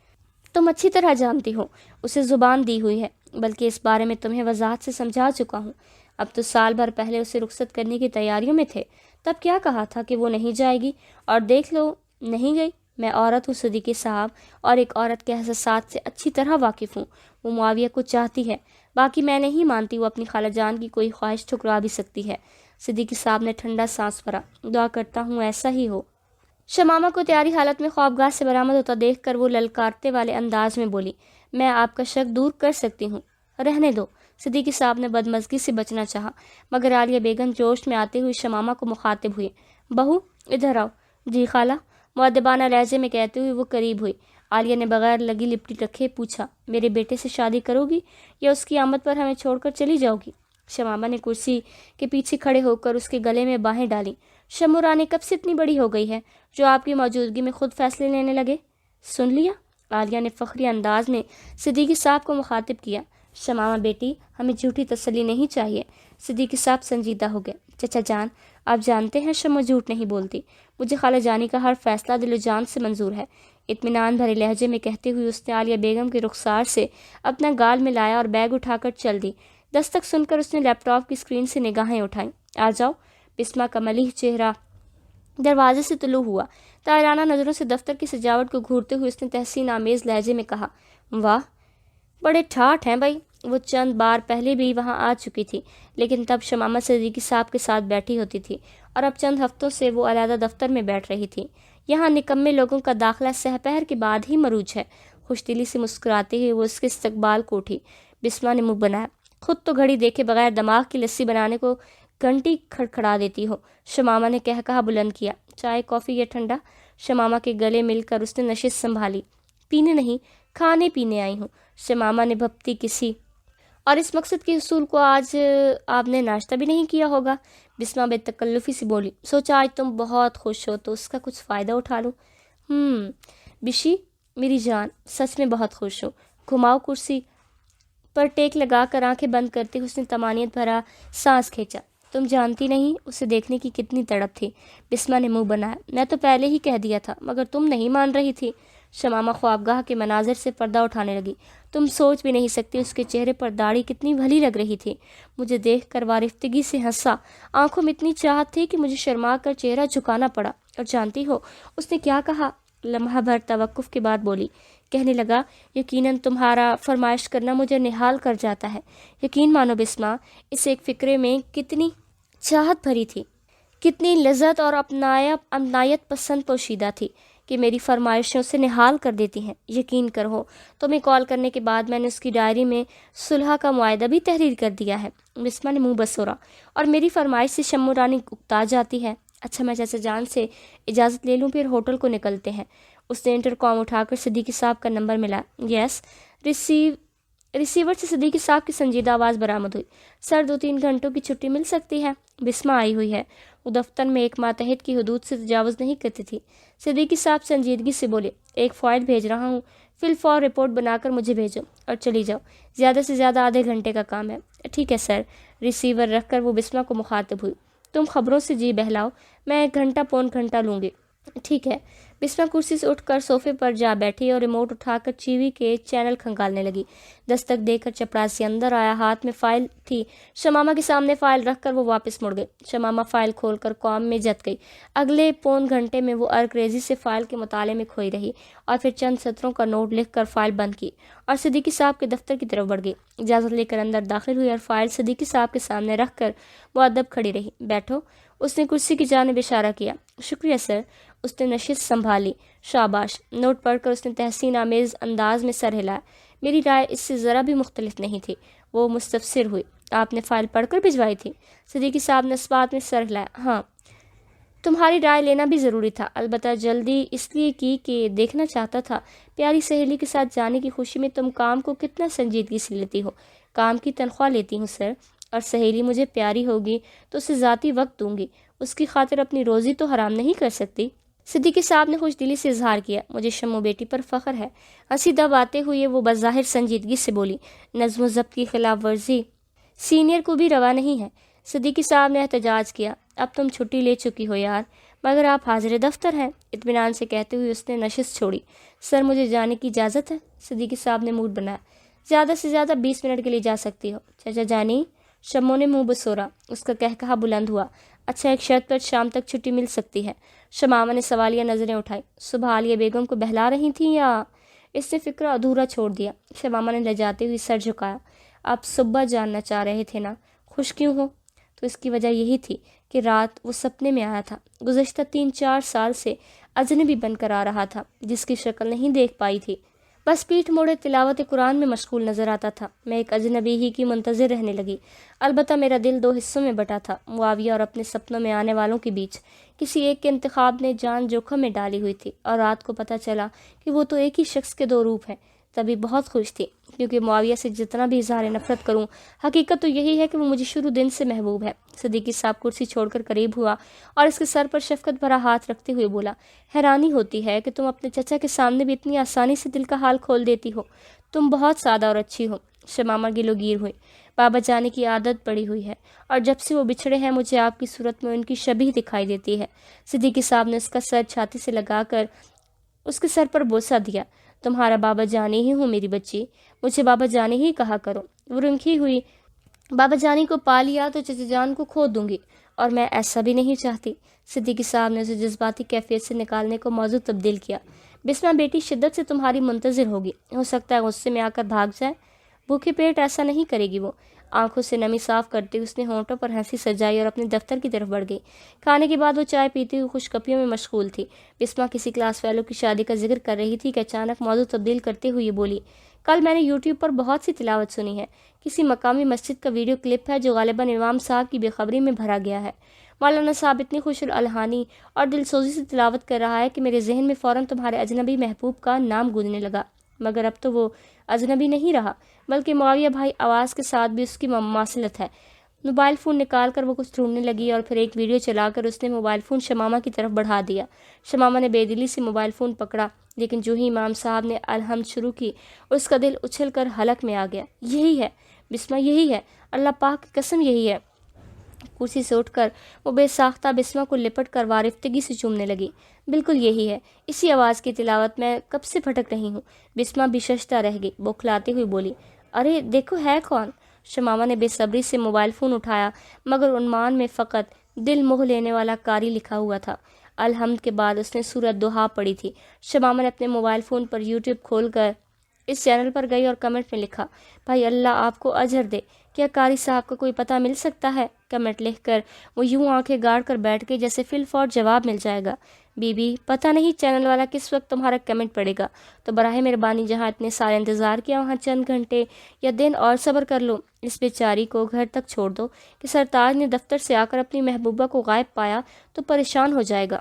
تم اچھی طرح جانتی ہو، اسے زبان دی ہوئی ہے، بلکہ اس بارے میں تمہیں وضاحت سے سمجھا چکا ہوں۔ اب تو سال بھر پہلے اسے رخصت کرنے کی تیاریوں میں تھے، تب کیا کہا تھا کہ وہ نہیں جائے گی، اور دیکھ لو نہیں گئی۔ میں عورت ہوں صدیقی صاحب، اور ایک عورت کے احساسات سے اچھی طرح واقف ہوں۔ وہ معاویہ کو چاہتی ہے، باقی میں نہیں مانتی وہ اپنی خالہ جان کی کوئی خواہش ٹھکرا بھی سکتی ہے۔ صدیقی صاحب نے ٹھنڈا سانس بھرا۔ دعا کرتا ہوں ایسا ہی ہو۔ شمامہ کو تیاری حالت میں خوابگاہ سے برآمد ہوتا دیکھ کر وہ للکارتے والے انداز میں بولی، میں آپ کا شک دور کر سکتی ہوں، رہنے دو۔ صدیقی صاحب نے بدمزگی سے بچنا چاہا، مگر عالیہ بیگم جوش میں آتے ہوئے شمامہ کو مخاطب ہوئے۔ بہو ادھر آؤ۔ جی خالہ، مؤدبانہ لہجے میں کہتے ہوئے وہ قریب ہوئی۔ عالیہ نے بغیر لگی لپٹی رکھے پوچھا، میرے بیٹے سے شادی کرو گی یا اس کی آمد پر ہمیں چھوڑ کر چلی جاؤ گی؟ شمامہ نے کرسی کے پیچھے کھڑے ہو کر اس کے گلے میں باہیں ڈالیں۔ شمو رانی کب سے اتنی بڑی ہو گئی ہے جو آپ کی موجودگی میں خود فیصلے لینے لگے؟ سن لیا؟ عالیہ نے فخری انداز میں صدیقی صاحب کو مخاطب کیا۔ شمامہ بیٹی، ہمیں جھوٹی تسلی نہیں چاہیے۔ صدیقی صاحب سنجیدہ ہو گئے۔ چچا جان، آپ جانتے ہیں شمو جھوٹ نہیں بولتی، مجھے خالہ جانی کا ہر فیصلہ دل و جان سے منظور ہے۔ اطمینان بھرے لہجے میں کہتے ہوئے اس نے عالیہ بیگم کے رخسار سے اپنا گال ملایا اور بیگ اٹھا کر چل دی۔ دستک سن کر اس نے لیپ ٹاپ کی اسکرین سے نگاہیں اٹھائیں۔ آ جاؤ۔ بسمہ کا ملیح چہرہ دروازے سے طلوع ہوا۔ طائرانہ نظروں سے دفتر کی سجاوٹ کو گھورتے ہوئے اس نے تحسین آمیز لہجے میں کہا، واہ، بڑے ٹھاٹھ ہیں بھائی، وہ چند بار پہلے بھی وہاں آ چکی تھی، لیکن تب شمامہ صدیقی صاحب کے ساتھ بیٹھی ہوتی تھی اور اب چند ہفتوں سے وہ علیحدہ دفتر میں بیٹھ رہی تھی۔ یہاں نکمے لوگوں کا داخلہ سحپہر کے بعد ہی مروج ہے۔ خوش دلی سے مسکراتے ہوئے وہ اس کے استقبال کو اٹھی۔ بسما نے منہ بنایا۔ خود تو گھڑی دیکھے بغیر دماغ کی لسی بنانے کو گھنٹی کھڑکھڑا دیتی ہو، شمامہ نے کہا بلند کیا۔ چائے، کافی یا ٹھنڈا؟ شمامہ کے گلے مل کر اس نے نشست سنبھالی۔ پینے نہیں، کھانے پینے آئی ہوں، شمامہ نے بھپتی کسی۔ اور اس مقصد کے حصول کو آج آپ نے ناشتہ بھی نہیں کیا ہوگا؟ بسما بے تکلفی سے بولی۔ سوچا آج تم بہت خوش ہو تو اس کا کچھ فائدہ اٹھا لوں۔ بشی میری جان، سچ میں بہت خوش ہوں۔ گھماؤ کرسی پر ٹیک لگا کر آنکھیں بند کرتے اس نے طمانینت بھرا سانس کھینچا۔ تم جانتی نہیں اسے دیکھنے کی کتنی تڑپ تھی۔ بسما نے منہ بنایا۔ میں تو پہلے ہی کہہ دیا تھا مگر تم نہیں مان رہی تھی۔ شمامہ خوابگاہ کے مناظر سے پردہ اٹھانے لگی۔ تم سوچ بھی نہیں سکتی اس کے چہرے پر داڑھی کتنی بھلی لگ رہی تھی۔ مجھے دیکھ کر وارفتگی سے ہنسا۔ آنکھوں میں اتنی چاہت تھی کہ مجھے شرما کر چہرہ جھکانا پڑا۔ اور جانتی ہو اس نے کیا کہا؟ لمحہ بھر توقف کے بعد بولی۔ کہنے لگا، یقیناً تمہارا فرمائش کرنا مجھے نہال کر جاتا ہے۔ یقین مانو بسما، اس ایک فکرے میں کتنی چاہت بھری تھی، کتنی لذت اور اپنائیت پسند پوشیدہ تھی کہ میری فرمائشوں سے نہال کر دیتی ہیں۔ یقین کرو، تمہیں کال کرنے کے بعد میں نے اس کی ڈائری میں صلح کا معاہدہ بھی تحریر کر دیا ہے۔ بسما نے منہ بسورا۔ اور میری فرمائش سے شمو رانی اکتا جاتی ہے۔ اچھا میں چچا جان سے اجازت لے لوں، پھر ہوٹل کو نکلتے ہیں۔ اس نے انٹر کام اٹھا کر صدیقی صاحب کا نمبر ملا۔ یس۔ ریسیور سے صدیقی صاحب کی سنجیدہ آواز برآمد ہوئی۔ سر 2-3 گھنٹوں کی چھٹی مل سکتی ہے؟ بسما آئی ہوئی ہے۔ وہ دفتر میں ایک ماتحت کی حدود سے تجاوز نہیں کرتی تھی۔ صدیقی صاحب سنجیدگی سے بولے، ایک فائل بھیج رہا ہوں، فی الفور رپورٹ بنا کر مجھے بھیجو اور چلی جاؤ۔ زیادہ سے زیادہ آدھے گھنٹے کا کام ہے۔ ٹھیک ہے سر۔ ریسیور رکھ کر وہ بسما کو مخاطب ہوئی۔ تم خبروں سے جی بہلاؤ، میں 1-1.25 گھنٹہ لوں گی۔ ٹھیک ہے۔ بسما کرسی سے اٹھ کر صوفے پر جا بیٹھی اور ریموٹ اٹھا کر ٹی وی کے چینل کھنگالنے لگی۔ دستک دے کر چپراسی اندر آیا، ہاتھ میں فائل تھی۔ شمامہ کے سامنے فائل رکھ کر وہ واپس مڑ گئی۔ شمامہ فائل کھول کر کام میں جت گئی۔ اگلے 1.25 گھنٹے میں وہ ارکریزی سے فائل کے مطالعے میں کھوئی رہی اور پھر چند سطروں کا نوٹ لکھ کر فائل بند کی اور صدیقی صاحب کے دفتر کی طرف بڑھ گئی۔ اجازت لے کر اندر داخل ہوئی اور فائل صدیقی صاحب کے سامنے رکھ کر مؤدب کھڑی رہی۔ بیٹھو، اس نے کرسی کی جانب اشارہ کیا۔ شکریہ سر۔ اس نے نشست سنبھالی۔ شاباش۔ نوٹ پڑھ کر اس نے تحسین آمیز انداز میں سر ہلایا۔ میری رائے اس سے ذرا بھی مختلف نہیں تھی۔ وہ مستفسر ہوئی۔ آپ نے فائل پڑھ کر بھجوائی تھی؟ صدیقی صاحب نے اس بات میں سر ہلایا۔ ہاں، تمہاری رائے لینا بھی ضروری تھا، البتہ جلدی اس لیے کی کہ دیکھنا چاہتا تھا پیاری سہیلی کے ساتھ جانے کی خوشی میں تم کام کو کتنا سنجیدگی سے لیتی ہو۔ کام کی تنخواہ لیتی ہوں سر، اور سہیلی مجھے پیاری ہوگی تو اسے ذاتی وقت دوں گی، اس کی خاطر اپنی روزی تو حرام نہیں کر سکتی۔ صدیقی صاحب نے خوش دلی سے اظہار کیا۔ مجھے شمو بیٹی پر فخر ہے۔ ہنسی دب آتے ہوئے وہ بظاہر سنجیدگی سے بولی، نظم و ضبط کی خلاف ورزی سینئر کو بھی روا نہیں ہے۔ صدیقی صاحب نے احتجاج کیا۔ اب تم چھٹی لے چکی ہو یار، مگر آپ حاضر دفتر ہیں، اطمینان سے کہتے ہوئے اس نے نشست چھوڑی۔ سر مجھے جانے کی اجازت ہے؟ صدیقی صاحب نے موڈ بنایا۔ زیادہ سے زیادہ 20 منٹ کے لیے جا سکتی ہو۔ چچا جانی؟ شمو نے منہ بسورا۔ اس کا کہا بلند ہوا۔ اچھا، ایک شرط پر شام تک چھٹی مل سکتی ہے۔ شمامہ نے سوالیہ نظریں اٹھائی۔ صبح عالیہ بیگم کو بہلا رہی تھیں یا؟ اس نے فکرہ ادھورا چھوڑ دیا۔ شمامہ نے لجاتے ہوئے سر جھکایا۔ آپ صبح جاننا چاہ رہے تھے نا، خوش کیوں ہو؟ تو اس کی وجہ یہی تھی کہ رات وہ سپنے میں آیا تھا، گزشتہ 3-4 سال سے اجنبی بن کر آ رہا تھا، جس کی شکل نہیں دیکھ پائی تھی، بس پیٹھ موڑے تلاوت قرآن میں مشغول نظر آتا تھا۔ میں ایک اجنبی ہی کی منتظر رہنے لگی۔ البتہ میرا دل 2 حصوں میں بٹا تھا، معاویہ اور اپنے سپنوں میں آنے والوں کے بیچ۔ کسی ایک کے انتخاب نے جان جوکھم میں ڈالی ہوئی تھی، اور رات کو پتہ چلا کہ وہ تو ایک ہی شخص کے 2 روپ ہیں۔ تبھی بہت خوش تھی، کیونکہ معاویہ سے جتنا بھی اظہار نفرت کروں، حقیقت تو یہی ہے کہ وہ مجھے شروع دن سے محبوب ہے۔ صدیقی صاحب کرسی چھوڑ کر قریب ہوا اور اس کے سر پر شفقت بھرا ہاتھ رکھتے ہوئے بولا، حیرانی ہوتی ہے کہ تم اپنے چچا کے سامنے بھی اتنی آسانی سے دل کا حال کھول دیتی ہو۔ تم بہت سادہ اور اچھی ہو۔ شمامہ گلو گیر ہوئی۔ بابا جانے کی عادت پڑی ہوئی ہے، اور جب سے وہ بچھڑے ہیں مجھے آپ کی صورت میں ان کی شبیہ دکھائی دیتی ہے۔ صدیقی صاحب نے اس کا سر چھاتی سے لگا کر اس کے سر پر بوسہ دیا۔ تمہارا بابا جانی ہی ہوں میری بچی، مجھے بابا جانی ہی کہا کرو۔ وہ رنکھی ہوئی۔ بابا جانی کو پا لیا تو چچا جان کو کھو دوں گی، اور میں ایسا بھی نہیں چاہتی۔ صدیقی صاحب نے اسے جذباتی کیفیت سے نکالنے کو موضوع تبدیل کیا۔ بسما بیٹی شدت سے تمہاری منتظر ہوگی، ہو سکتا ہے غصے میں آ کر بھاگ جائے۔ بھوکے پیٹ ایسا نہیں کرے گی وہ۔ آنکھوں سے نمی صاف کرتے اس نے ہونٹوں پر ہنسی سجائی اور اپنے دفتر کی طرف بڑھ گئی۔ کھانے کے بعد وہ چائے پیتی ہوئی خوش کپیوں میں مشغول تھی۔ بسمہ کسی کلاس فیلو کی شادی کا ذکر کر رہی تھی کہ اچانک موضوع تبدیل کرتے ہوئے یہ بولی، کل میں نے یوٹیوب پر بہت سی تلاوت سنی ہے۔ کسی مقامی مسجد کا ویڈیو کلپ ہے جو غالباً امام صاحب کی بے خبری میں بھرا گیا ہے۔ مولانا صاحب اتنی خوش الحانی اور دل سوزی سے تلاوت کر رہا ہے کہ میرے ذہن میں فوراً تمہارے اجنبی محبوب کا نام گونجنے لگا، مگر اب تو وہ اجنبی نہیں رہا بلکہ معاویہ بھائی آواز کے ساتھ بھی اس کی مماثلت ہے۔ موبائل فون نکال کر وہ کچھ ڈھونڈنے لگی اور پھر ایک ویڈیو چلا کر اس نے موبائل فون شمامہ کی طرف بڑھا دیا۔ شمامہ نے بے دلی سے موبائل فون پکڑا، لیکن جو ہی امام صاحب نے الحمد شروع کی اس کا دل اچھل کر حلق میں آ گیا۔ یہی ہے بسمہ، یہی ہے، اللہ پاک کی قسم یہی ہے۔ کرسی سے اٹھ کر وہ بے ساختہ بسمہ کو لپٹ کر وارفتگی سے چومنے لگی۔ بالکل یہی ہے، اسی آواز کی تلاوت میں کب سے پھٹک رہی ہوں۔ بسمہ بھی ششدر رہ گئی، بوکھلاتی ہوئی بولی، ارے دیکھو ہے کون؟ شمامہ نے بے صبری سے موبائل فون اٹھایا، مگر عنوان میں فقط دل موہ لینے والا قاری لکھا ہوا تھا۔ الحمد کے بعد اس نے سورۃ دوحہ پڑھی تھی۔ شمامہ نے اپنے موبائل فون پر یوٹیوب کھول کر اس چینل پر گئی اور کمنٹ میں لکھا، بھائی اللہ آپ کو اجر دے، کیا قاری صاحب کا کوئی پتہ مل سکتا ہے؟ کمنٹ لکھ کر وہ یوں آنکھیں گاڑ کر بیٹھ گئی جیسے فی الفور جواب مل جائے گا۔ بی بی پتہ نہیں چینل والا کس وقت تمہارا کمنٹ پڑے گا، تو براہ مہربانی جہاں اتنے سارے انتظار کیا وہاں چند گھنٹے یا دن اور صبر کر لو۔ اس بیچاری کو گھر تک چھوڑ دو کہ سرتاج نے دفتر سے آ کر اپنی محبوبہ کو غائب پایا تو پریشان ہو جائے گا۔